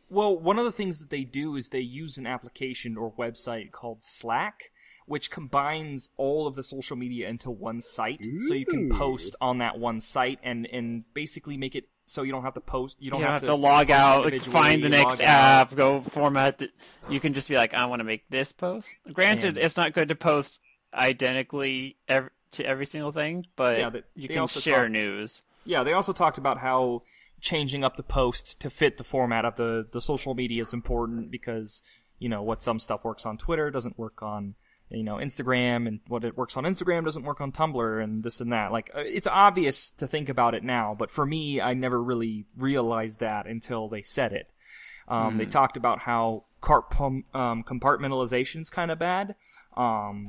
well, one of the things that they do is they use an application or website called Slack, which combines all of the social media into one site. Ooh. So you can post on that one site and basically make it so you don't have to post. You don't have to log out, find the next app, go format. You can just be like, I want to make this post. Granted, it's not good to post identically to every single thing, but you can share news. Yeah, they also talked about how changing up the post to fit the format of the social media is important because, what some stuff works on Twitter doesn't work on, Instagram, and what it works on Instagram doesn't work on Tumblr, and this and that. Like, it's obvious to think about it now, but for me, I never really realized that until they said it. They talked about how compartmentalization's kind of bad.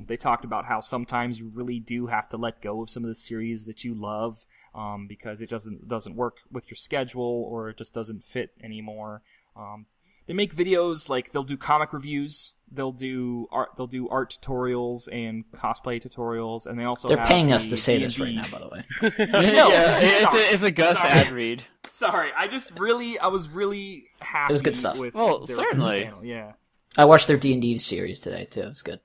They talked about how sometimes you really do have to let go of some of the series that you love, because it doesn't work with your schedule or it just doesn't fit anymore. They make videos, like they'll do comic reviews, they'll do art tutorials and cosplay tutorials, and they also they're have paying us to say D&D. this right now, by the way. No, it's a Gus ad read. Sorry, I was really happy. It was good stuff. With their certainly, panel. Yeah. I watched their D&D series today too. It was good.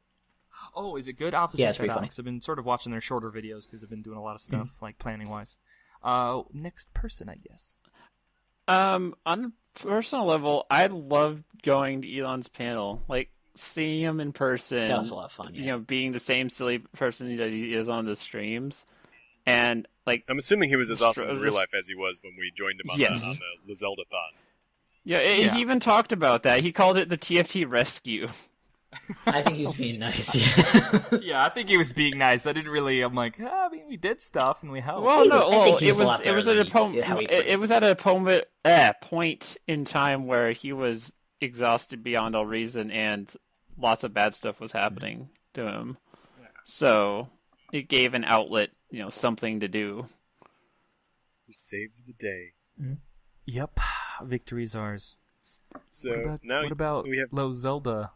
Oh, is it good? I'll have to Yeah, check it's that pretty out funny. because I've been sort of watching their shorter videos because I've been doing a lot of stuff like planning wise. Next person, I guess. On a personal level, I loved going to Elon's panel, like seeing him in person. That was a lot of fun. Yeah. Being the same silly person that he is on the streams, and like I'm assuming he was as awesome in real life as he was when we joined him on the Zelda-thon. Yeah, he even talked about that. He called it the TFT rescue. I think he's being nice. Yeah, I think he was being nice. I didn't really. I'm like, we did stuff and we helped. Well, it was at a point in time where he was exhausted beyond all reason, and lots of bad stuff was happening to him. Yeah. So it gave an outlet, something to do. We saved the day. Mm-hmm. Yep, victory's ours. So what about we have Zelda?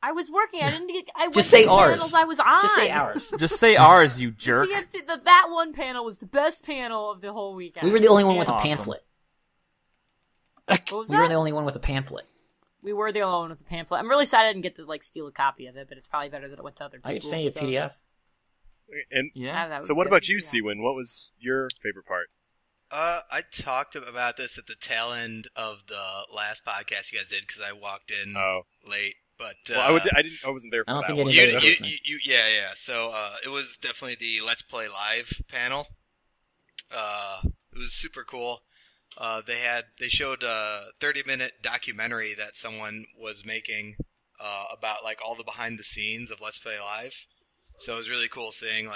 I was working. I didn't get. I just say the ours. Panels I was on. Just say ours. Just say ours, you jerk. That one panel was the best panel of the whole weekend. We were the only one with a pamphlet. What was we were the only one with a pamphlet. We were the only one with a pamphlet. I'm really sad I didn't get to steal a copy of it, but it's probably better that it went to other people. I could send you a PDF. And yeah. So what about you, Seawin? What was your favorite part? I talked about this at the tail end of the last podcast you guys did because I walked in late. But I wasn't there for I don't that think one. anybody's listening. Yeah. So it was definitely the Let's Play Live panel. It was super cool. They showed a 30-minute documentary that someone was making about all the behind the scenes of Let's Play Live. So it was really cool seeing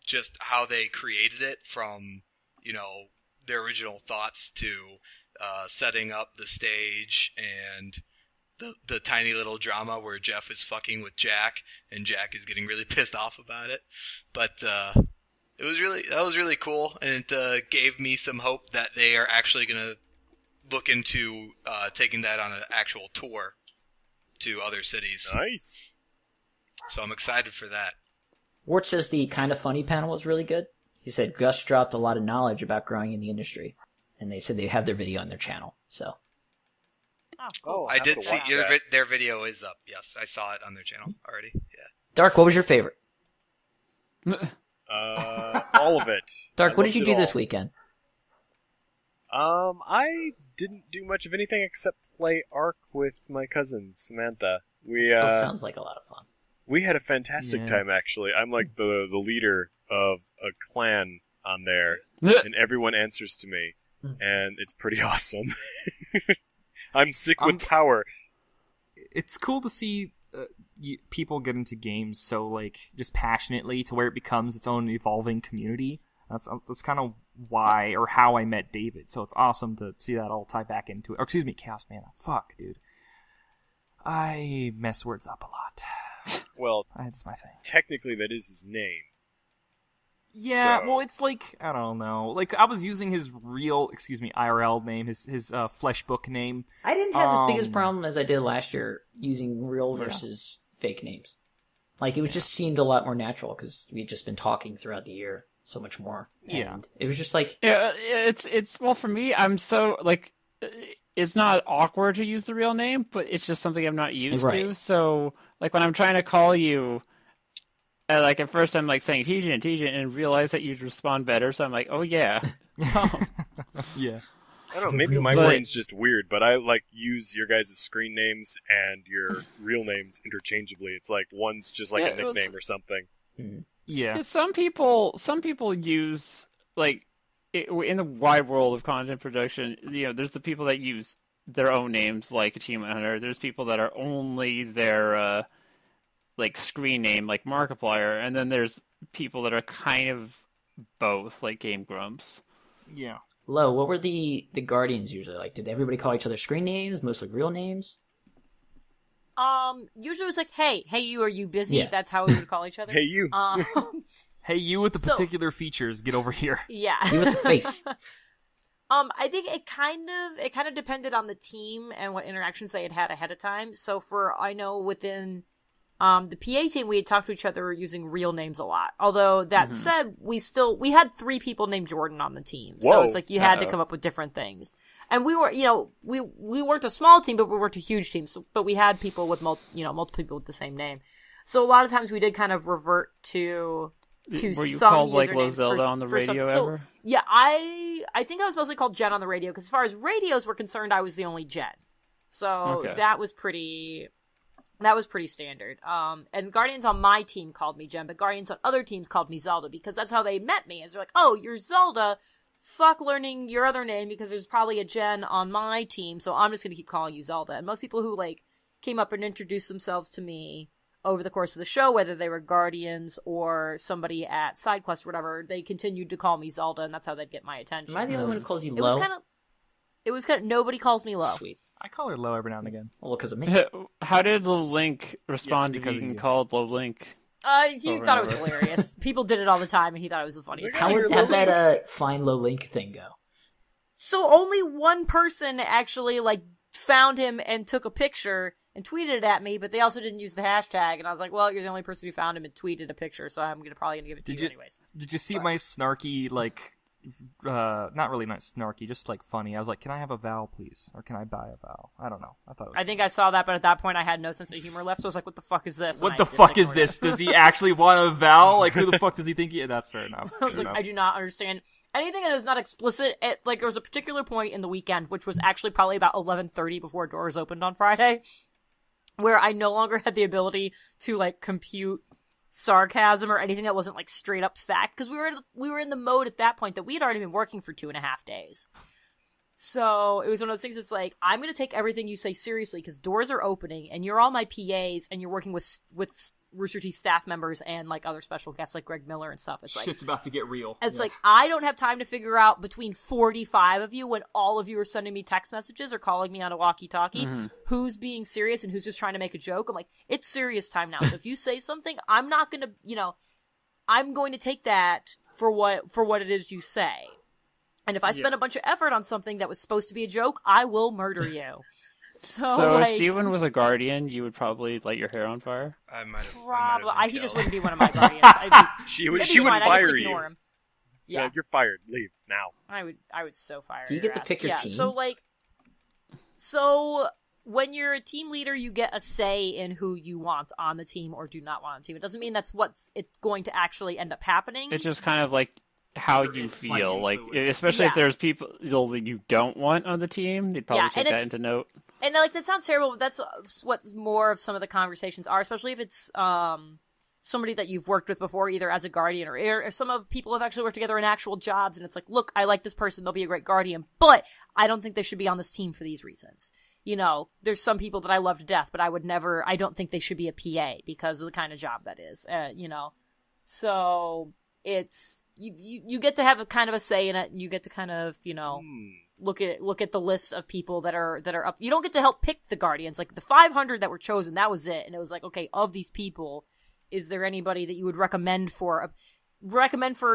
just how they created it from their original thoughts to setting up the stage and the tiny little drama where Jeff is fucking with Jack and Jack is getting really pissed off about it. But That was really cool, and it gave me some hope that they are actually going to look into taking that on an actual tour to other cities. Nice. So I'm excited for that. Wart says the Kind of Funny panel was really good. He said Gus dropped a lot of knowledge about growing in the industry, and they said they have their video on their channel. So Oh, cool. I did see their video is up. Yes, I saw it on their channel already. Yeah. Dark, what was your favorite? All of it. Dark, what did you do all. this weekend? I didn't do much of anything except play Ark with my cousin Samantha. Still sounds like a lot of fun. We had a fantastic time, actually. I'm like the leader of a clan on there, and everyone answers to me, and it's pretty awesome. I'm sick with power. It's cool to see people get into games so like just passionately to where it becomes its own evolving community. That's kind of why or how I met David. So it's awesome to see that all tie back into it. Or excuse me, Chaos Mana. Fuck, dude. I mess words up a lot. Well, that's my thing. Technically, that is his name. Yeah, So. well, it's like, I don't know. Like, I was using his real, IRL name, his flesh book name. I didn't have as big as problem as I did last year using real versus fake names. Like, it just seemed a lot more natural because we'd just been talking throughout the year so much more. And it was just like... Yeah, well, for me, I'm so, like... It's not awkward to use the real name, but it's just something I'm not used to. So, like, when I'm trying to call you, like, at first I'm, like, saying Tejan, and realize that you'd respond better, so I'm like, oh, yeah. Yeah. I don't know, maybe my brain's just weird, but I, like, use your guys' screen names and your real names interchangeably. It's like one's just like a nickname or something. Yeah. 'Cause some people use, like, in the wide world of content production, there's the people that use their own names, like Achievement Hunter. There's people that are only their, like, screen name, like Markiplier. And then there's people that are kind of both, like Game Grumps. Yeah. Lo, what were the Guardians usually like? Did everybody call each other screen names, mostly real names? Usually it was like, hey, you, are you busy? Yeah. That's how we would call each other. Hey, you. Hey, you with the particular features, get over here. Yeah. You with the face. I think it kind of depended on the team and what interactions they had ahead of time. So I know within the PA team, we had talked to each other using real names a lot. Although that said, we had 3 people named Jordan on the team. Whoa. So it's like you had to come up with different things. And we were, we weren't a small team, but we weren't a huge team. So, but we had people with multiple people with the same name. So a lot of times we did kind of revert to were you some called like usernames Zelda on the radio ever? So, yeah, I think I was mostly called Jen on the radio because as far as radios were concerned, I was the only Jen. So that was pretty standard. And Guardians on my team called me Jen, but Guardians on other teams called me Zelda because that's how they met me. Is they're like, oh, you're Zelda. Fuck learning your other name because there's probably a Jen on my team, so I'm just gonna keep calling you Zelda. And most people who like came up and introduced themselves to me over the course of the show, whether they were Guardians or somebody at SideQuest or whatever, they continued to call me Zelda, and that's how they'd get my attention. Am I the only one who calls you Lo? It was kind of nobody calls me Lo. Sweet. I call her Lo every now and again. Well, because of me. How did Link respond to being called Lo Link? He thought it was hilarious. People did it all the time, and he thought it was the funniest thing. How'd that Find Lo Link thing go? So only one person actually like found him and took a picture and tweeted it at me, but they also didn't use the hashtag, and I was like, well, you're the only person who found him and tweeted a picture, so I'm probably gonna give it to you anyways. Did you see my snarky, like, not really not snarky, just like funny? I was like, can I have a vowel, please? Or can I buy a vowel? I don't know. I think I saw that, but at that point I had no sense of humor left, so I was like, what the fuck is this? What the fuck is this? Does he actually want a vowel? Like, who the fuck does he think he... That's fair enough. I was like, I do not understand anything that is not explicit. Like, there was a particular point in the weekend, which was actually probably about 11:30 before doors opened on Friday, where I no longer had the ability to, like, compute sarcasm or anything that wasn't, like, straight up fact, because we were in the mode at that point that we had already been working for 2.5 days. So it was one of those things that's like, I'm going to take everything you say seriously because doors are opening and you're all my PAs and you're working with Rooster Teeth staff members and like other special guests like Greg Miller and stuff. It's like shit's about to get real. It's like, I don't have time to figure out between 45 of you when all of you are sending me text messages or calling me on a walkie-talkie who's being serious and who's just trying to make a joke. I'm like, it's serious time now. So if you say something, I'm not going to, I'm going to take that for what it is you say. And if I spend a bunch of effort on something that was supposed to be a joke, I will murder you. So if Steven was a guardian, you would probably light your hair on fire? I might have. Probably. He just wouldn't be one of my guardians. She would fine. fire I just you. ignore him. Yeah. You're fired. Leave now. I would so fire. Do you get to pick your team? So when you're a team leader, you get a say in who you want on the team or do not want on the team. It doesn't mean that's what's it's going to actually end up happening. It's just kind of like how you feel, like especially if there's people that you don't want on the team, they'd probably take that into note. And like that sounds terrible, but that's what more of some of the conversations are, especially if it's somebody that you've worked with before, either as a guardian or if some of people have actually worked together in actual jobs, and it's like, look, I like this person, they'll be a great guardian, but I don't think they should be on this team for these reasons. You know, there's some people that I love to death, but I don't think they should be a PA because of the kind of job that is, you know. So it's, you get to have a kind of a say in it, and you get to kind of, you know, look at the list of people that are up. You don't get to help pick the guardians. Like the 500 that were chosen, that was it. And it was like, okay, of these people, is there anybody that you would recommend for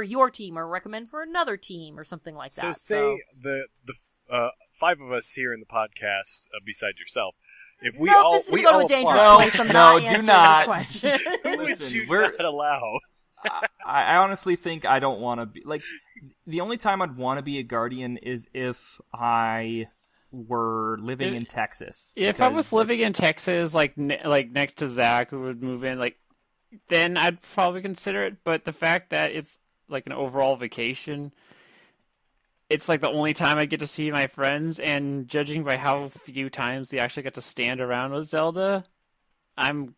your team or recommend for another team or something like that? So say the 5 of us here in the podcast, besides yourself, if we this is we go to all a dangerous apply, place. I'm not do answering not. this question. who would Listen, you not allow? I honestly think I don't want to be like the only time I'd want to be a guardian is if I were living in Texas. If I was living in Texas, like next to Zach, who would move in, like then I'd probably consider it. But the fact that it's like an overall vacation, it's like the only time I get to see my friends, and judging by how few times they actually get to stand around with Zelda, I'm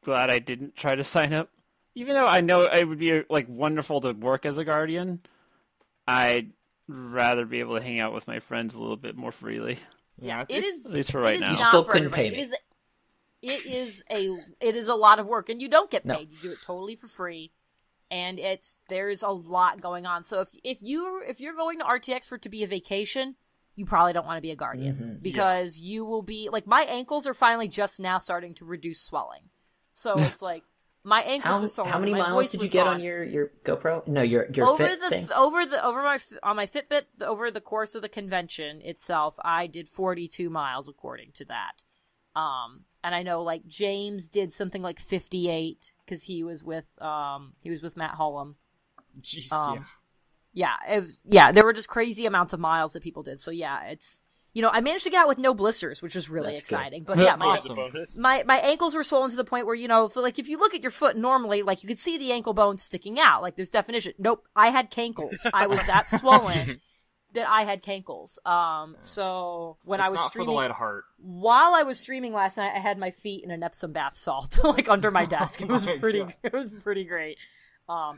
glad I didn't try to sign up. Even though I know it would be like wonderful to work as a guardian, I'd rather be able to hang out with my friends a little bit more freely. Yeah, it is, at least for right now. You still couldn't pay me. It is a lot of work, and you don't get paid. You do it totally for free, and there's a lot going on. So if you're going to RTX for it to be a vacation, you probably don't want to be a guardian because you will be like, my ankles are finally just now starting to reduce swelling. So it's like my ankles were swollen. How many my miles voice did you was get gone. on your GoPro? No, your Fit thing? On my Fitbit over the course of the convention itself, I did 42 miles according to that. And I know like James did something like 58 because he was with Matt Hullum. Jeez, There were just crazy amounts of miles that people did. So yeah, it's, you know, I managed to get out with no blisters, which was really exciting. Good. But yeah, my ankles were swollen to the point where, you know, if you look at your foot normally, like you could see the ankle bone sticking out. Like there's definition. Nope, I had cankles. I was that swollen that I had cankles. So when I was streaming, for the light of heart. While I was streaming last night, I had my feet in an Epsom bath salt, like under my desk. It was pretty great.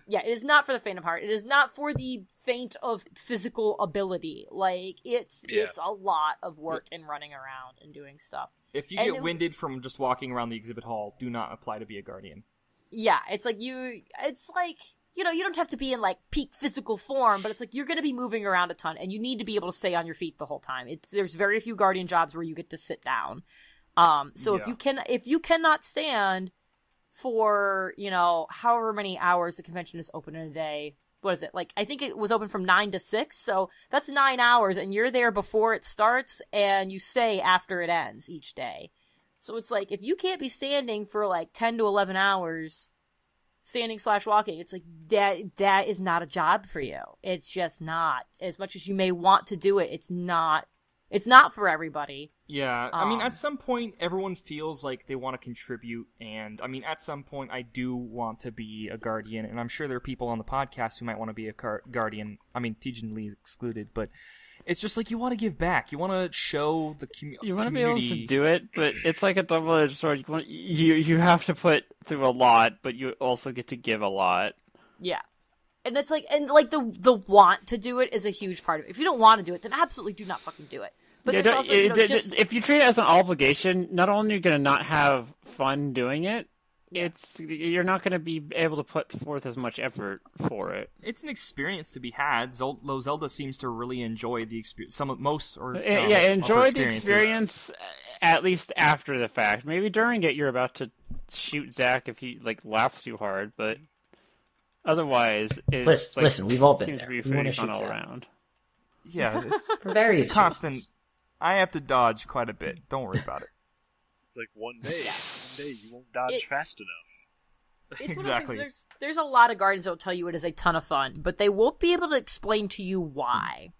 It is not for the faint of heart. It is not for the faint of physical ability. Like, it's a lot of work and running around and doing stuff. If you get winded from just walking around the exhibit hall, do not apply to be a guardian. Yeah, it's like, you know, you don't have to be in, like, peak physical form, but it's like, you're gonna be moving around a ton, and you need to be able to stay on your feet the whole time. There's very few guardian jobs where you get to sit down. If you cannot stand for, you know, however many hours the convention is open in a day. What is it? Like, I think it was open from 9 to 6, so that's 9 hours, and you're there before it starts, and you stay after it ends each day. So it's like, if you can't be standing for, like, 10 to 11 hours, standing/walking, it's like, that is not a job for you. It's just not. As much as you may want to do it, it's not for everybody. Yeah, I mean, at some point, everyone feels like they want to contribute, and, I mean, at some point, I do want to be a guardian, and I'm sure there are people on the podcast who might want to be a guardian. I mean, Tejan Lee is excluded, but it's just like, you want to give back. You want to show the community. You want to be able to do it, but it's like a double-edged sword. You have to put through a lot, but you also get to give a lot. Yeah. And it's like, the want to do it is a huge part of it. If you don't want to do it, then absolutely do not fucking do it. But also, if you treat it as an obligation, not only are you going to not have fun doing it, you're not going to be able to put forth as much effort for it. It's an experience to be had. Zelda seems to really enjoy the experience. Enjoy the experience at least after the fact. Maybe during it, you're about to shoot Zach if he laughs too hard, but otherwise, it's listen, we've all been seems there. to be We wanna pretty shoot fun all Sam. around. Yeah, For various it's a constant. I have to dodge quite a bit. Don't worry about it. It's like one day you won't dodge It's- fast enough. It's Exactly. one of those things, there's a lot of guardians that will tell you it is a ton of fun, but they won't be able to explain to you why.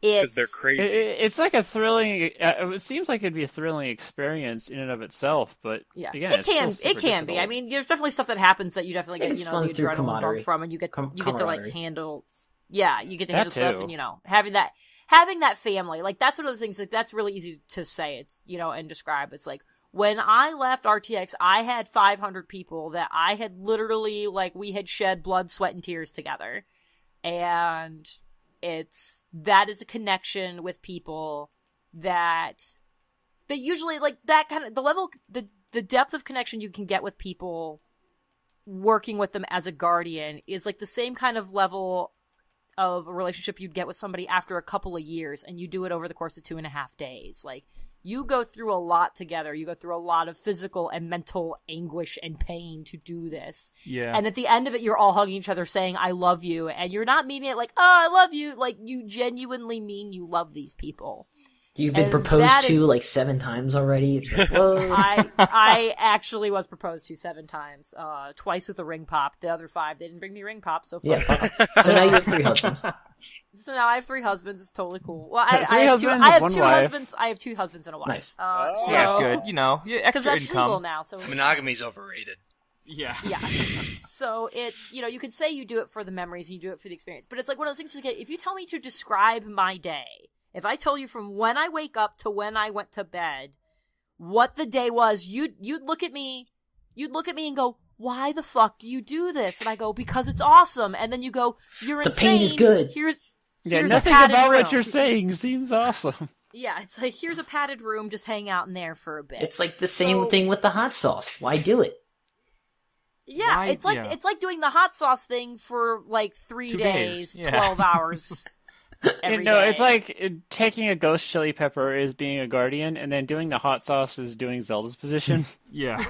Because they're crazy. It's like a thrilling. It seems like it'd be a thrilling experience in and of itself, but Yeah, again, it it's still can super be. I difficult. mean, there's definitely stuff that happens that you definitely get, It's the fun through adrenaline camaraderie. bump from, and you get to like camaraderie. handle. Yeah, you get to That handle stuff, too. and having that family, like that's one of the things. Like that's really easy to say. It's and describe. It's like when I left RTX, I had 500 people that I had literally we had shed blood, sweat, and tears together, and that is a connection with people that usually that kind of the level the depth of connection you can get with people working with them as a guardian is like the same kind of level of a relationship you'd get with somebody after a couple of years, and you do it over the course of 2.5 days. Like you go through a lot together. You go through a lot of physical and mental anguish and pain to do this. Yeah. And at the end of it, you're all hugging each other saying, I love you. And you're not meaning it like, oh, I love you. Like, you genuinely mean you love these people. You've been And proposed that to is- like 7 times already. It's like, whoa. I actually was proposed to 7 times. Twice with a ring pop. The other 5, they didn't bring me ring pops. So Yeah, fuck. fuck 'em. So now you have 3 husbands. So now I have 3 husbands. It's totally cool. Well, I Three have 2 husbands I and have one 2 wife. husbands. I have 2 husbands and a wife. Nice. Yeah, that's good. Yeah, Because extra that's legal income. now. So Monogamy's overrated. Yeah. yeah. So it's, you could say you do it for the memories and you do it for the experience. But it's like one of those things, like, if you tell me to describe my day, if I tell you from when I wake up to when I went to bed, what the day was, you'd look at me and go, why the fuck do you do this? And I go, because it's awesome. And then you go, you're The insane. pain is good. Here's nothing a padded about room. what you're saying seems awesome. Yeah, it's like, here's a padded room, just hang out in there for a bit. It's like the same So- thing with the hot sauce. Why do it? Yeah, Why- it's like yeah. it's like doing the hot sauce thing for like 3 2 days, days, yeah. 12 hours. Every day. It's like taking a ghost chili pepper is being a guardian, and then doing the hot sauce is doing Zelda's position. Yeah.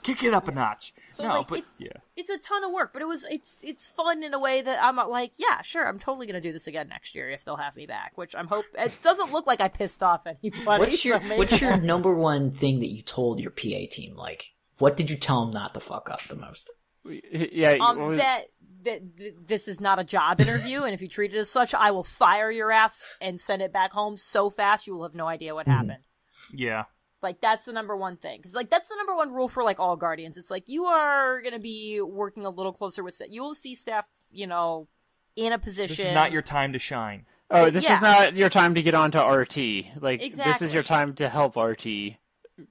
Kick it up a notch. So no, like but yeah. it's a ton of work, but it's fun in a way that I'm like, yeah, sure, I'm totally gonna do this again next year if they'll have me back. Which I'm hope it doesn't look like I pissed off anybody. What's your so maybe What's your not. number one thing that you told your PA team? Like, what did you tell them not to fuck up the most? Yeah, what was- that this is not a job interview, and if you treat it as such, I will fire your ass and send it back home so fast you will have no idea what happened. Yeah. Like, that's the number one thing. Because, like, that's the number one rule for, like, all Guardians. It's like, you are going to be working a little closer with staff. You will see staff, in a position. This is not your time to shine. Oh, this Yeah. is not your time to get onto RT. Like, this Exactly. is your time to help RT.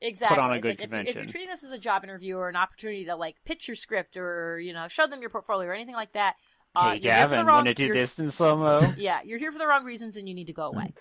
Exactly. put on a It's good like, if you're convention. treating this as a job interview or an opportunity to, like, pitch your script or, show them your portfolio or anything like that. Hey, you're here for the Gavin, wrong- want to do you're- this in slow-mo? Yeah, you're here for the wrong reasons and you need to go away.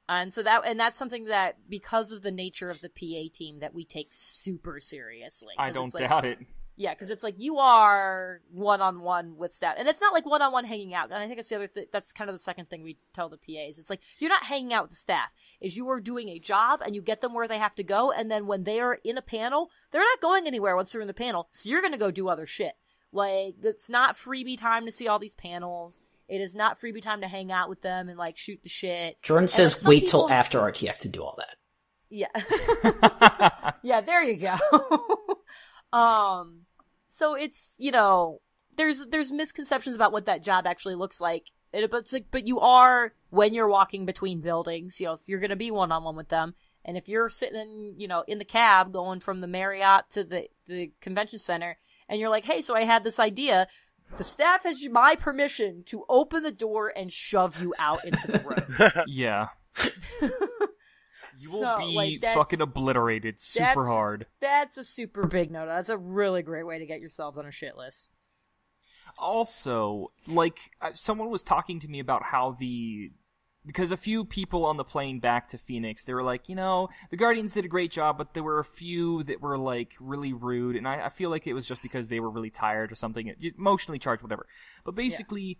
And so that's something that, because of the nature of the PA team, that we take super seriously. I 'Cause don't it's like, doubt it. Yeah, because it's like you are one-on-one with staff, and it's not like one-on-one hanging out. And I think that's the other. That's kind of the second thing we tell the PAs. It's like you're not hanging out with the staff. Is you are doing a job, and you get them where they have to go, and then when they are in a panel, they're not going anywhere once they're in the panel. So you're going to go do other shit. Like, it's not freebie time to see all these panels. It is not freebie time to hang out with them and like shoot the shit. Jordan And, says, like, some wait till people- after RTX to do all that. Yeah. Yeah, there you go. So it's, there's misconceptions about what that job actually looks like. But you are, when you're walking between buildings, you're going to be one-on-one with them. And if you're sitting, in the cab going from the Marriott to the convention center, and you're like, hey, so I had this idea, the staff has my permission to open the door and shove you out into the room. Yeah. You will So, be like, that's- fucking obliterated super that's- hard. That's a super big no. That's a really great way to get yourselves on a shit list. Also, like, someone was talking to me about how because a few people on the plane back to Phoenix, they were like, the Guardians did a great job, but there were a few that were, like, really rude, and I feel like it was just because they were really tired or something, emotionally charged, whatever. But basically,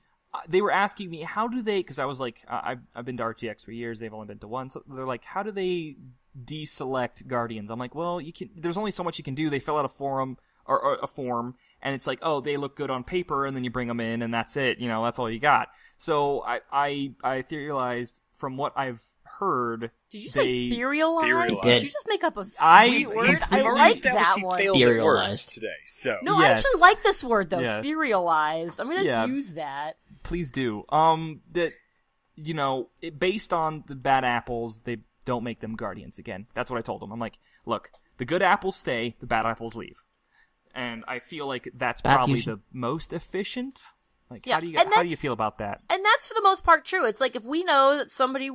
they were asking me, how do they, because I was like, I've been to RTX for years, they've only been to one, so they're like, how do they deselect Guardians? I'm like, well, there's only so much you can do. They fill out a forum or a form, and it's like, oh, they look good on paper, and then you bring them in, and that's it. That's all you got. So I theorized from what I've heard. Did you say etherealized? Did you just make up a sweet word? I like that one. Etherealized today. So no, I actually like this word though. Etherealized. I'm gonna use that. Please do. Based on the bad apples, they don't make them guardians again. That's what I told them. I'm like, look, the good apples stay, the bad apples leave, and I feel like that's probably the most efficient. Like, how do you feel about that? And that's for the most part true. It's like, if we know that somebody,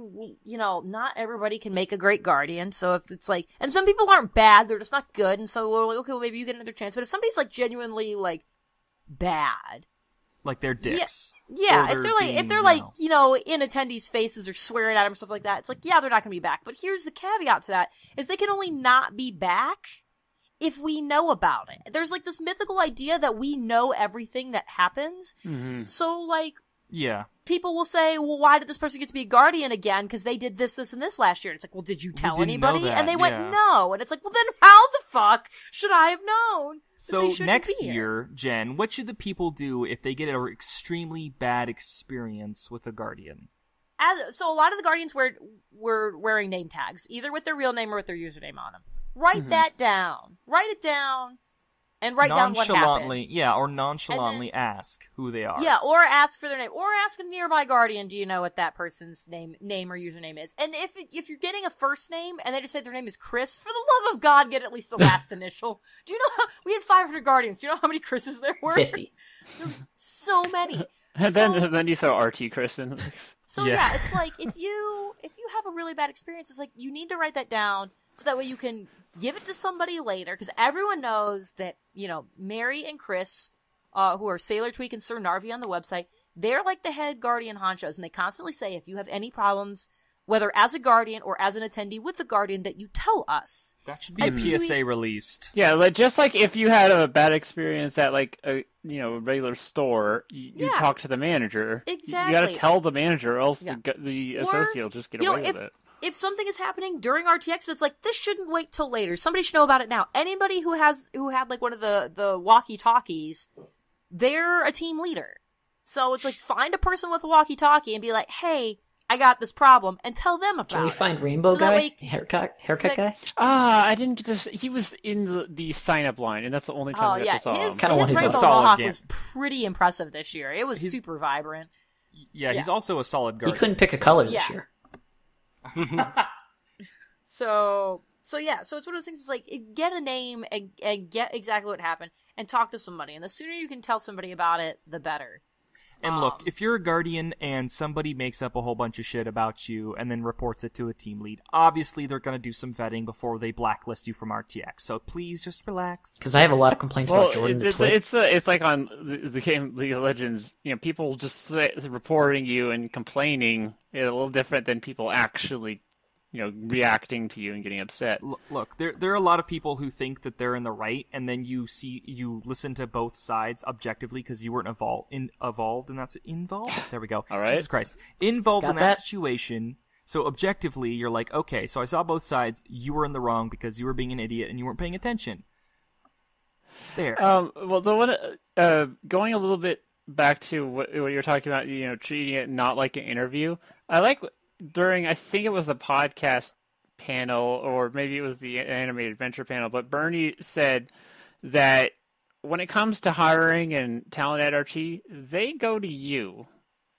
not everybody can make a great guardian. So if it's like, and some people aren't bad, they're just not good. And so we're like, okay, well, maybe you get another chance. But if somebody's like genuinely like bad, like they're dicks. Yeah. If they're in attendees' faces or swearing at them or stuff like that, it's like, yeah, they're not going to be back. But here's the caveat to that, is they can only not be back if we know about it. There's like this mythical idea that we know everything that happens. Mm-hmm. So like, people will say, well, why did this person get to be a guardian again? Because they did this, this, and this last year. And it's like, well, did you tell anybody? And they went, no. And it's like, well, then how the fuck should I have known? So next year, Jen, what should the people do if they get an extremely bad experience with a guardian? So a lot of the guardians were wearing name tags, either with their real name or with their username on them. Write that down. Write it down, and write down what happened. Yeah, or nonchalantly ask who they are. Yeah, or ask for their name, or ask a nearby guardian. Do you know what that person's name or username is? And if you're getting a first name and they just say their name is Chris, for the love of God, get at least the last initial. Do you know we had 500 guardians? Do you know how many Chris's there were? 50. So many. And then you throw RT Chris in. So yeah, it's like if you have a really bad experience, it's like you need to write that down. So that way you can give it to somebody later, because everyone knows that, Mary and Chris, who are Sailor Tweak and Sir Narvi on the website, they're like the head guardian honchos, and they constantly say, if you have any problems, whether as a guardian or as an attendee with the guardian, that you tell us. That should be a PSA released. Yeah, just like if you had a bad experience at like a regular store, you talk to the manager. Exactly. You got to tell the manager, or else the associate will just get away with it. If something is happening during RTX, it's like, this shouldn't wait till later. Somebody should know about it now. Anybody who had like one of the walkie-talkies, they're a team leader. So it's like, find a person with a walkie-talkie and be like, hey, I got this problem, and tell them about it. Can we find Rainbow Guy? Haircut guy? I didn't get this. He was in the sign-up line, and that's the only time I got to saw him. His Rainbow Mohawk was pretty impressive this year. It was super vibrant. Yeah, he's also a solid guardian. He couldn't pick a color this year. So it's one of those things. It's like, get a name and get exactly what happened, and talk to somebody. And the sooner you can tell somebody about it, the better. And look, if you're a guardian and somebody makes up a whole bunch of shit about you and then reports it to a team lead, obviously they're going to do some vetting before they blacklist you from RTX. So please just relax. Because I have a lot of complaints about Jordan. It's like on the game League of Legends. People just reporting you and complaining is a little different than people actually reacting to you and getting upset. Look, there are a lot of people who think that they're in the right, and then you listen to both sides objectively because you weren't involved in that. There we go. All right. Jesus Christ, involved in that situation. So objectively, you're like, okay, so I saw both sides. You were in the wrong because you were being an idiot and you weren't paying attention. There. Well, the one going a little bit back to what you're talking about, treating it not like an interview. I like. During, I think it was the podcast panel, or maybe it was the animated adventure panel, but Bernie said that when it comes to hiring and talent at RT, they go to you.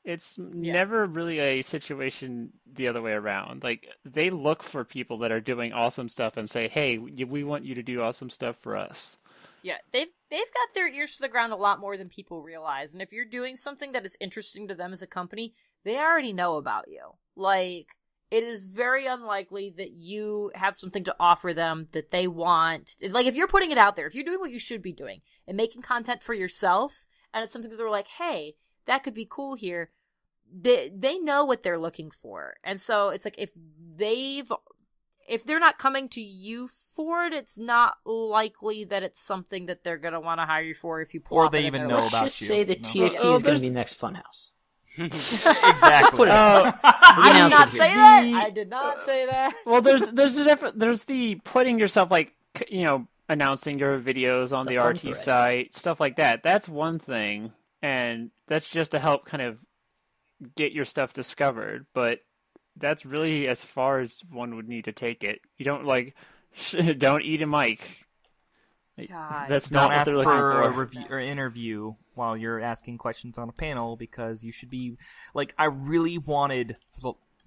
It's never really a situation the other way around. Like, they look for people that are doing awesome stuff and say, hey, we want you to do awesome stuff for us. Yeah, they've got their ears to the ground a lot more than people realize. And if you're doing something that is interesting to them as a company, they already know about you. Like, it is very unlikely that you have something to offer them that they want. Like, if you're putting it out there, if you're doing what you should be doing and making content for yourself, and it's something that they're like, hey, that could be cool here, they know what they're looking for. And so it's like, if they're not coming to you for it, it's not likely that it's something that they're going to want to hire you for if you pull or they even know about you. Let's just say that TFT is going to be the next Funhouse. Exactly. I did not say that. I did not say that. Well, there's the putting yourself like, announcing your videos on the fun RT thread. site, stuff like that. That's one thing, and that's just to help kind of get your stuff discovered. But that's really as far as one would need to take it. You don't don't eat a mic. God. That's Don't not what ask they're looking for for. a review or interview while you're asking questions on a panel, because you should be like, I really wanted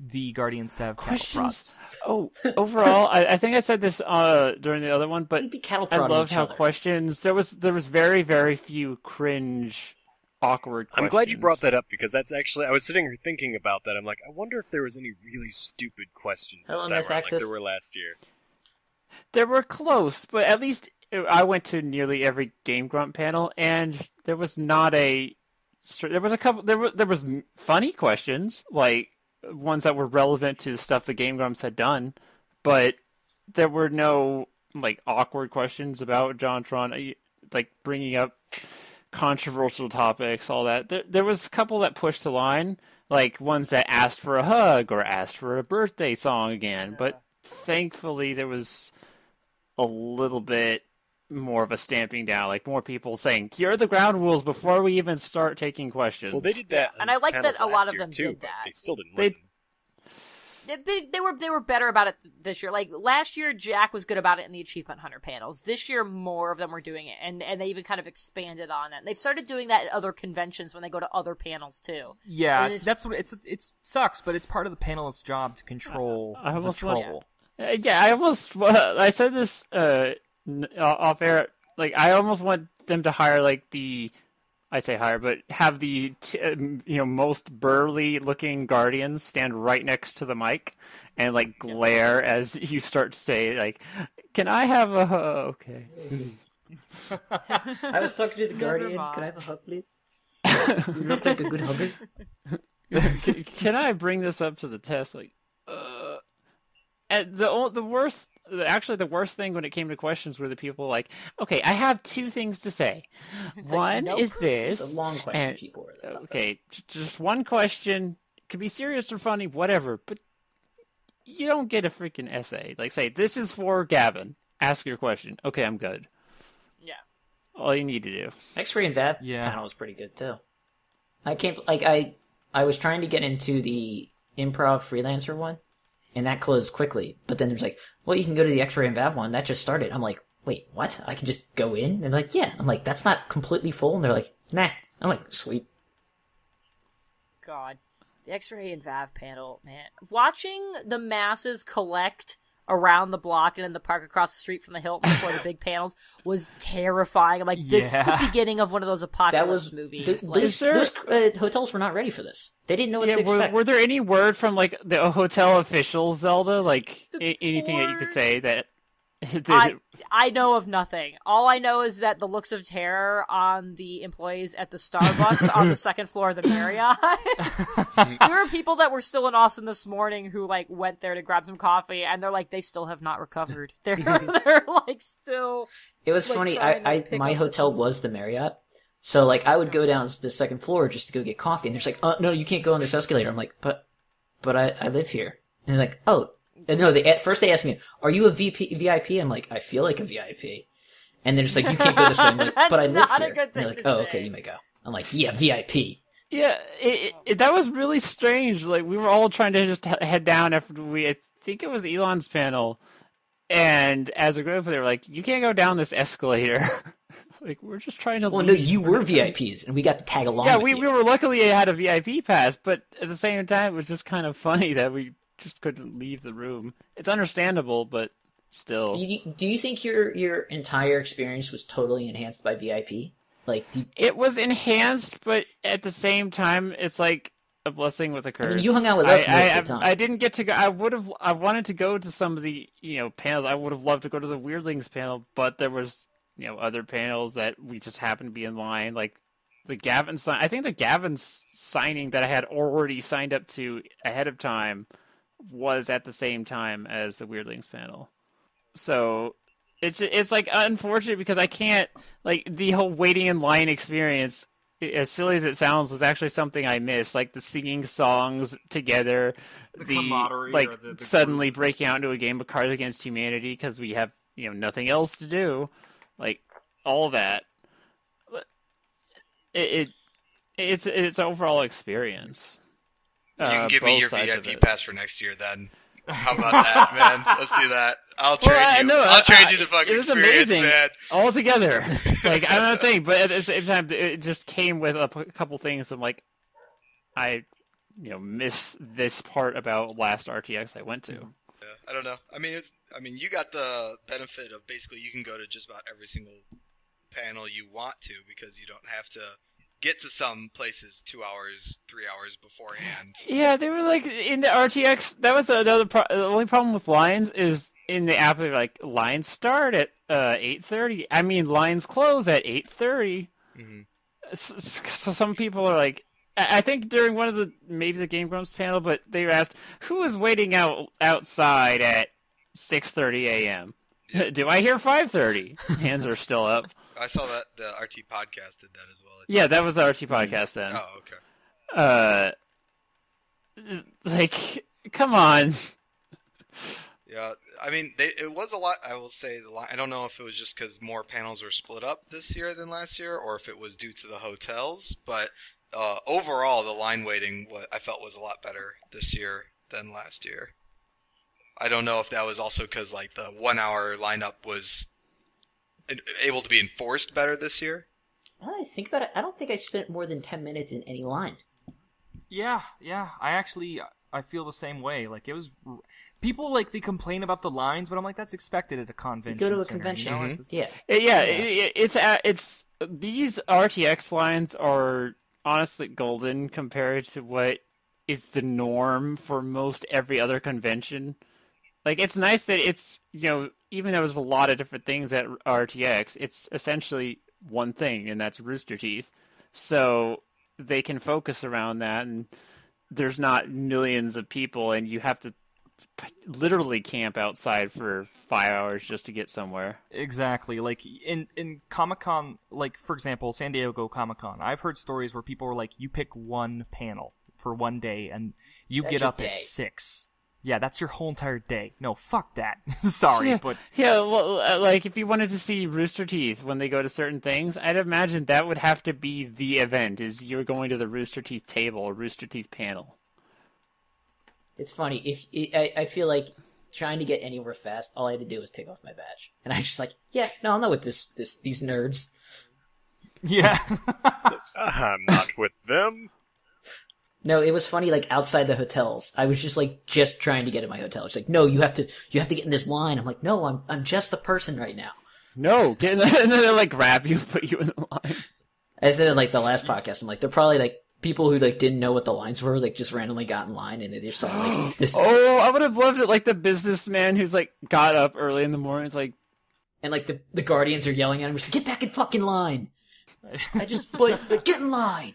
the Guardians to have cattle Questions? prods. Oh, overall, I think I said this during the other one, but It'd be cattle I prodding loved each how other. questions there was very, very few cringe, awkward questions. I'm glad you brought that up, because that's actually, I was sitting here thinking about that. I'm like, I wonder if there was any really stupid questions this Hello, time Miss around, like Access. there were last year. There were close, but at least I went to nearly every Game Grump panel, and there was not a. There was a couple. There was funny questions, like ones that were relevant to the stuff the Game Grumps had done, but there were no like awkward questions about JonTron, like bringing up controversial topics, all that. There was a couple that pushed the line, like ones that asked for a hug or asked for a birthday song again, but thankfully there was a little bit more of a stamping down, like more people saying, here are the ground rules before we even start taking questions. Well, they did that. And I like panels that a lot last of year, them too, did but that. They still didn't They- listen. They were better about it this year. Like last year, Jack was good about it in the Achievement Hunter panels. This year, more of them were doing it, and they even kind of expanded on it. They've started doing that at other conventions when they go to other panels too. Yeah, And it's- that's what it sucks, but it's part of the panelist's job to control I the almost want- troll. I said this off air. Like, I almost want them to hire have the most burly looking Guardians stand right next to the mic and like glare as you start to say like, "Can I have a okay?" I was talking to the Guardian. mind. Can I have a hug, please? You look like a good hugger. Can I bring this up to the test? Like, and the worst thing when it came to questions were the people like, okay, I have two things to say. One nope. is this. It's a long question, and- people were there. Okay, just one question. Could be serious or funny, whatever. But you don't get a freaking essay. Like, say, this is for Gavin. Ask your question. Okay, I'm good. Yeah. All you need to do. X-Ray and Vab Yeah. panel was pretty good too. I was trying to get into the improv freelancer one, and that closed quickly. But then there's like, well, you can go to the X-Ray and Vab one. That just started. I'm like, wait, what? I can just go in? And they're like, yeah. I'm like, that's not completely full. And they're like, nah. I'm like, sweet. God, the X-Ray and Vav panel, man. Watching the masses collect around the block and in the park across the street from the Hilton before the big panels was terrifying. I'm like, this is the Yeah. beginning of one of those That apocalypse was movies. those hotels were not ready for this. They didn't know what to expect. Were there any word from like the hotel officials, Zelda? Like anything that you could say that? I know of nothing. All I know is that the looks of terror on the employees at the Starbucks on the second floor of the Marriott. There were people that were still in Austin this morning who like went there to grab some coffee, and they're like, they still have not recovered. They're like still. It was like, funny. trying to pick My up hotel things. was the Marriott, so like I would go down to the second floor just to go get coffee, and they're just like, "Oh no, you can't go on this escalator." I'm like, "But I live here." And they're like, "Oh, and no." At first they asked me, "Are you a VIP?" I'm like, "I feel like a VIP," and they're just like, "You can't go this way." I'm like, That's "But I live not a here." good And they're thing like, to "Oh, say. okay, you may go." I'm like, "Yeah, VIP." Yeah, that was really strange. Like, we were all trying to just head down after I think it was Elon's panel, and as a group, they were like, "You can't go down this escalator." Like, we're just trying to. Well, no, leave. you were VIPs, and we got to tag along. Yeah, with we you. were luckily had a VIP pass, but at the same time, it was just kind of funny that we just couldn't leave the room. It's understandable, but still. Do you think your entire experience was totally enhanced by VIP? Like, It was enhanced, but at the same time, it's like a blessing with a curse. you hung out with us most I, of the time. I didn't get to go. I wanted to go to some of the panels. I would have loved to go to the Weirdlings panel, but there was other panels that we just happened to be in line. Like the Gavin sign. I think the Gavin signing that I had already signed up to ahead of time was at the same time as the Weirdlings panel. So it's like unfortunate because I can't, like, the whole waiting in line experience, as silly as it sounds, was actually something I missed. Like the singing songs together, The camaraderie like or the suddenly group. breaking out into a game of Cards Against Humanity because we have nothing else to do, like all that. It's an overall experience. You can give me both your sides of VIP it. pass for next year, then. How about that, man? Let's do that. I'll trade you. I'll trade you the fucking It was experience, amazing man. all together. Like, I'm not saying, but at the same time, it just came with a couple things. I'm like, I, miss this part about last RTX I went to. Yeah, I don't know. I mean, you got the benefit of basically you can go to just about every single panel you want to because you don't have to get to some places 2 hours, 3 hours beforehand. Yeah, they were like in the RTX. That was another. The only problem with lines is in the app. They're like lines start at 8:30. I mean, lines close at 8:30. Mm-hmm. So some people are like, I think during one of maybe the Game Grumps panel, but they were asked who is waiting outside at 6:30 a.m. Yeah. Do I hear 5:30? Hands are still up. I saw that the RT podcast did that as well. Yeah, that was the RT podcast then. Oh, okay. Like, come on. Yeah, I mean, it was a lot. I will say I don't know if it was just because more panels were split up this year than last year, or if it was due to the hotels. But overall, the line waiting I felt was a lot better this year than last year. I don't know if that was also because like the 1 hour lineup was able to be enforced better this year. Now that I think about it, I don't think I spent more than 10 minutes in any line. Yeah. I feel the same way. Like, it was... People, like, they complain about the lines, but I'm like, that's expected at a convention. You go to a center, convention. Mm-hmm. Yeah. It's these RTX lines are honestly golden compared to what is the norm for most every other convention. Like, it's nice that it's, even though there's a lot of different things at RTX, it's essentially one thing, and that's Rooster Teeth. So they can focus around that, and there's not millions of people, and you have to literally camp outside for 5 hours just to get somewhere. Exactly. Like, in Comic-Con, like, for example, San Diego Comic-Con, I've heard stories where people were like, you pick one panel for one day, and you get up at 6. Yeah, that's your whole entire day. No, fuck that. Sorry, but... Yeah, well, like, if you wanted to see Rooster Teeth when they go to certain things, I'd imagine that would have to be the event, is you're going to the Rooster Teeth table or Rooster Teeth panel. It's funny. I feel like trying to get anywhere fast, all I had to do was take off my badge. And I was just like, yeah, no, I'm not with these nerds. Yeah. I'm not with them. No, it was funny, like, outside the hotels. I was just trying to get in my hotel. It's like, no, you have to get in this line. I'm like, no, I'm just the person right now. No, get in there, and then they, like, grab you, put you in the line. As in, like, the last podcast, I'm like, they're probably, like, people who, like, didn't know what the lines were, like, just randomly got in line, and they just saw, like, this... Oh, I would have loved it, like, the businessman who's, like, got up early in the morning, it's like... And, like, the Guardians are yelling at him, just, get back in fucking line! I just, but get in line!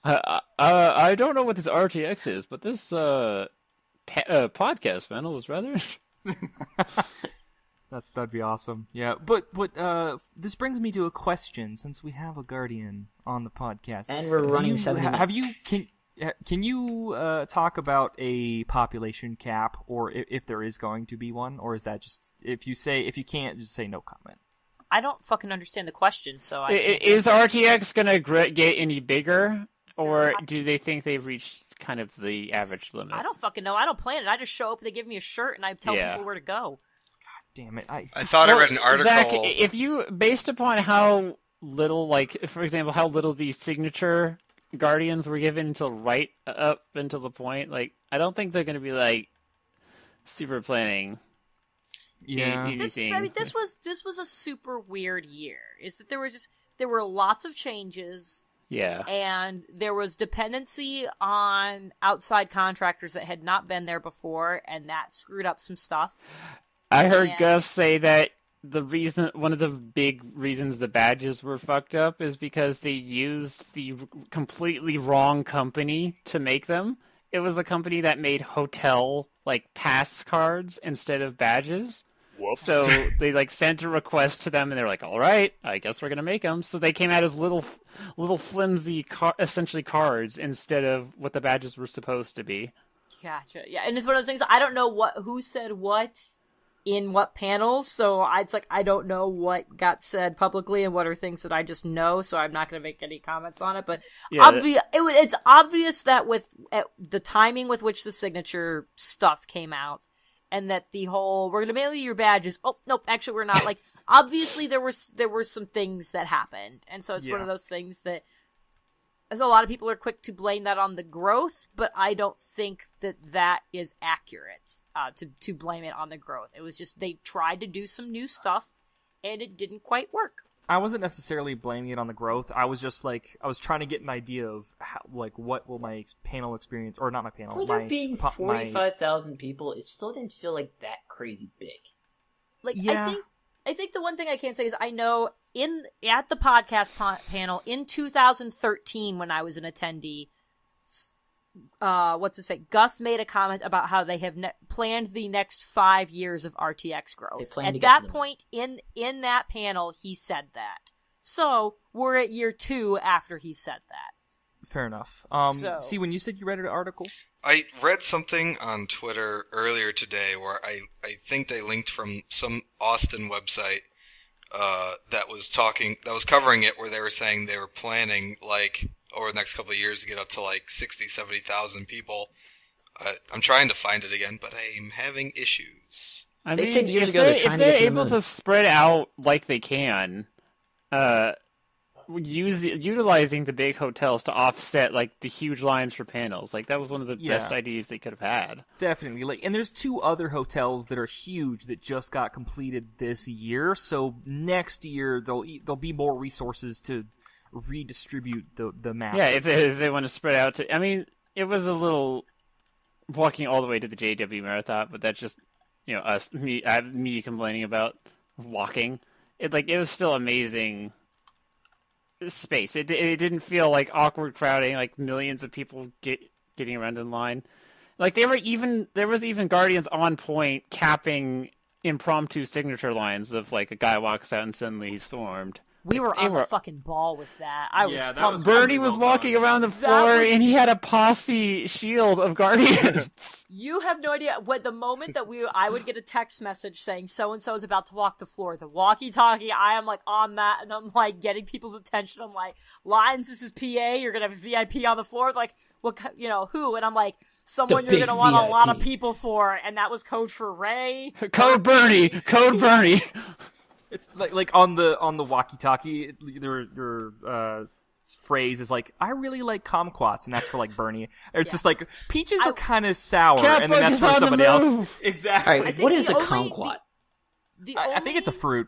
I don't know what this RTX is, but this podcast panel was rather... That'd be awesome. Yeah, but this brings me to a question, since we have a Guardian on the podcast. And we're running 70 minutes. Can you talk about a population cap, or if there is going to be one, or is that just, if you can't, just say no comment? I don't fucking understand the question, so I Is RTX gonna get any bigger, or do they think they've reached kind of the average limit? I don't fucking know. I don't plan it. I just show up, they give me a shirt, and I tell people where to go. Damn it! I thought I read an article. Zach, if you, based upon how little, like, for example, how little the signature Guardians were given until right up until the point, like, I don't think they're going to be, like, super planning. Yeah. This was a super weird year. Is that there were lots of changes. Yeah. And there was dependency on outside contractors that had not been there before, and that screwed up some stuff. I heard Gus say that one of the big reasons the badges were fucked up is because they used the completely wrong company to make them. It was a company that made hotel, like, pass cards instead of badges. Whoops. So they, like, sent a request to them, and they're like, all right, I guess we're going to make them. So they came out as little flimsy, essentially cards instead of what the badges were supposed to be. Gotcha. Yeah, and it's one of those things, I don't know who said what, in what panels, so it's like I don't know what got said publicly and what are things that I just know, so I'm not going to make any comments on it. But it's obvious that with the timing with which the signature stuff came out, and that the whole "we're going to mail you your badges," oh nope, actually we're not. Like obviously there were some things that happened, and so it's one of those things that. As a lot of people are quick to blame that on the growth, but I don't think that is accurate to blame it on the growth. It was just they tried to do some new stuff, and it didn't quite work. I wasn't necessarily blaming it on the growth. I was just like, I was trying to get an idea of how, like, what will my panel experience, or not my panel, For there being 45,000 people, it still didn't feel like that crazy big. Like, yeah. I think the one thing I can say is I know at the podcast panel in 2013 when I was an attendee, what's his face? Gus made a comment about how they have planned the next 5 years of RTX growth. At that point in that panel, he said that. So we're at year 2 after he said that. Fair enough. See, when you said you read an article, I read something on Twitter earlier today where I think they linked from some Austin website that was covering it, where they were saying they were planning like over the next couple of years to get up to like 60, 70,000 people. I'm trying to find it again, but I'm having issues. They said years ago they're trying to get to the moon. If they're able to spread out like they can, utilizing the big hotels to offset like the huge lines for panels, like that was one of the best ideas they could have had. Definitely. Like, and there's 2 other hotels that are huge that just got completed this year, so next year there'll be more resources to redistribute the map. Yeah, if they want to spread out to. I mean, it was a little walking all the way to the JW Marathon, but that's just me complaining about walking. It was still amazing. Space. It didn't feel like awkward crowding, like millions of people getting around in line. Like there was even Guardians on point capping impromptu signature lines of like a guy walks out and suddenly he's stormed. We were on the fucking ball with that. I was pumped. Bernie was walking around the floor and he had a posse shield of Guardians. You have no idea. What the moment that I would get a text message saying so-and-so is about to walk the floor, the walkie-talkie, I am like on that, and I'm like getting people's attention. I'm like, Lines, this is PA, you're going to have a VIP on the floor. Like, what, who? And I'm like, someone you're going to want a lot of people for, and that was code for Ray. Code Bernie! Code Bernie! It's like on the walkie-talkie, your phrase is like, I really like kumquats, and that's for like Bernie. It's just like, peaches are kind of sour, and then that's for somebody else. Exactly. All right, what is a kumquat? I think it's a fruit.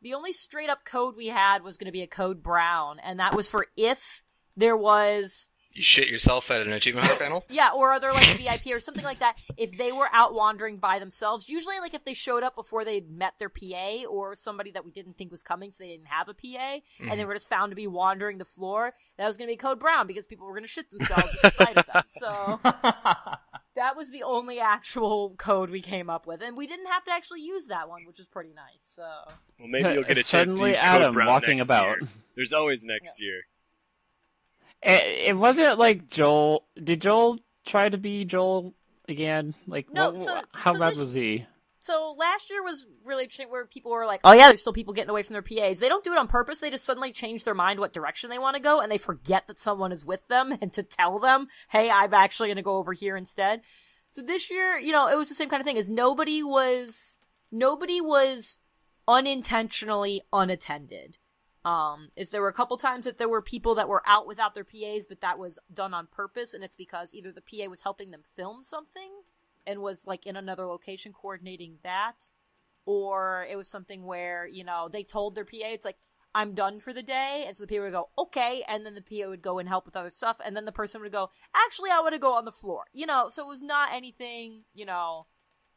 The only straight up code we had was going to be a code brown, and that was for if there was... You shit yourself at an achievement hunter panel? Yeah, or other like VIP or something like that. If they were out wandering by themselves, usually like if they showed up before they met their PA or somebody that we didn't think was coming, so they didn't have a PA, and they were just found to be wandering the floor, that was going to be code brown because people were going to shit themselves at the sight of them. So that was the only actual code we came up with, and we didn't have to actually use that one, which is pretty nice. So well, maybe you'll get a chance to use code brown walking next year. There's always next year. It wasn't like Joel. Did Joel try to be Joel again? Like, no. How bad was he? So last year was really interesting, where people were like, "Oh yeah, there's still people getting away from their PAs." They don't do it on purpose. They just suddenly change their mind what direction they want to go, and they forget that someone is with them and to tell them, "Hey, I'm actually going to go over here instead." So this year, it was the same kind of thing. As nobody was unintentionally unattended. There were a couple times that there were people that were out without their PAs, but that was done on purpose, and it's because either the PA was helping them film something and was like in another location coordinating that, or it was something where, they told their PA, it's like, I'm done for the day, and so the PA would go, okay, and then the PA would go and help with other stuff, and then the person would go, actually, I want to go on the floor, so it was not anything,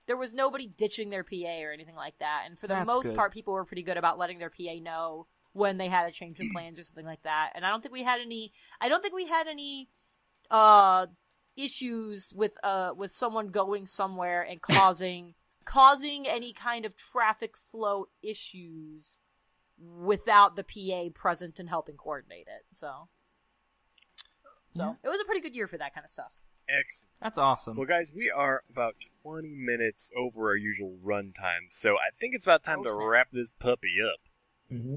there was nobody ditching their PA or anything like that, and for the most part, people were pretty good about letting their PA know when they had a change in plans or something like that. And I don't think we had any issues with someone going somewhere and causing any kind of traffic flow issues without the PA present and helping coordinate it. So it was a pretty good year for that kind of stuff. Excellent. That's awesome. Well, guys, we are about 20 minutes over our usual run time, so I think it's about time to snap. wrap this puppy up. Mm-hmm.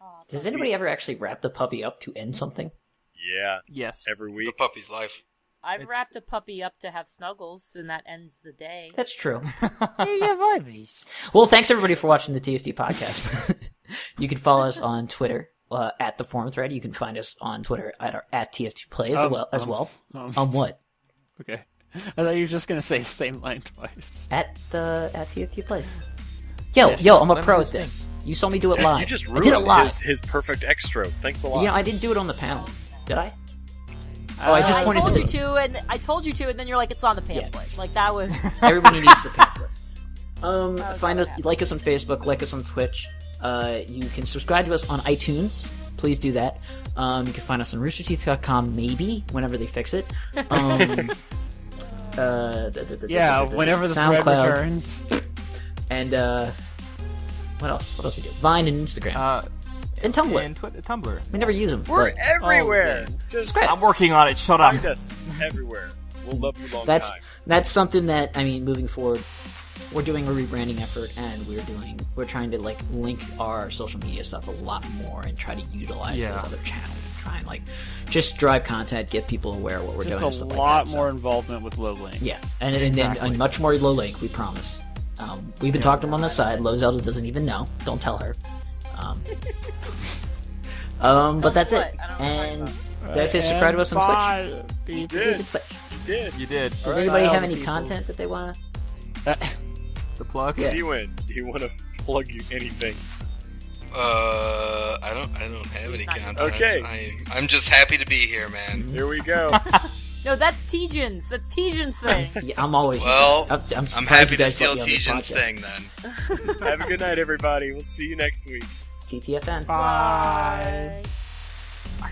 Aw, Does anybody ever actually wrap the puppy up to end something? Yeah, Yes. every The week. puppy's life. I've It's- wrapped a puppy up to have snuggles, and that ends the day. That's true. Yeah, babies. Well, thanks everybody for watching the TFT podcast. You can follow us on Twitter at the forum thread. You can find us on Twitter at TFT Plays as well. On what? Okay. I thought you were just gonna say same line twice. At TFT Plays. Yo, Yes, I'm a let me pro do at this this. You saw me do it live. You just I did it ruined live. his perfect extra. Thanks a lot. You know, I didn't do it on the panel. Did I? Oh, I just I pointed told to you to, and I told you to, and then you're like, it's on the pamphlet. Like that was. Everybody needs the pamphlet. Find us, happen. like us on Facebook, like us on Twitch. You can subscribe to us on iTunes. Please do that. You can find us on roosterteeth.com, maybe, whenever they fix it. Yeah, whenever the thread SoundCloud. returns. And, what else? What else we do? Vine and Instagram. And Tumblr. And Tumblr. We never use them. We're but everywhere. Just Subscribe. I'm working on it. Shut up. find us everywhere. We'll love you long that's time. that's something that, I mean, moving forward, we're doing a rebranding effort, and we're trying to like link our social media stuff a lot more and try to utilize Yeah. those other channels to try and like just drive content, get people aware of what we're Just doing. a and stuff lot like that. more So, involvement with low link. yeah, and much more low link, we promise. We've been talking to them on the side. Low Zelda doesn't even know. Don't tell her. But that's it. I don't know what And you're did I say subscribe to us on Twitch? You did. You did. You did. Does anybody have any content that they want to? The plug. Yeah. Seawin, do you want to plug anything? I don't have any not- content. Okay. I'm just happy to be here, man. Here we go. No, that's Tejan's. That's Tejan's thing. Yeah, I'm always. Well, I'm I'm surprised happy you to guys let steal me on this Tejan's podcast. thing then. Have a good night, everybody. We'll see you next week. TTFN. Bye. Bye.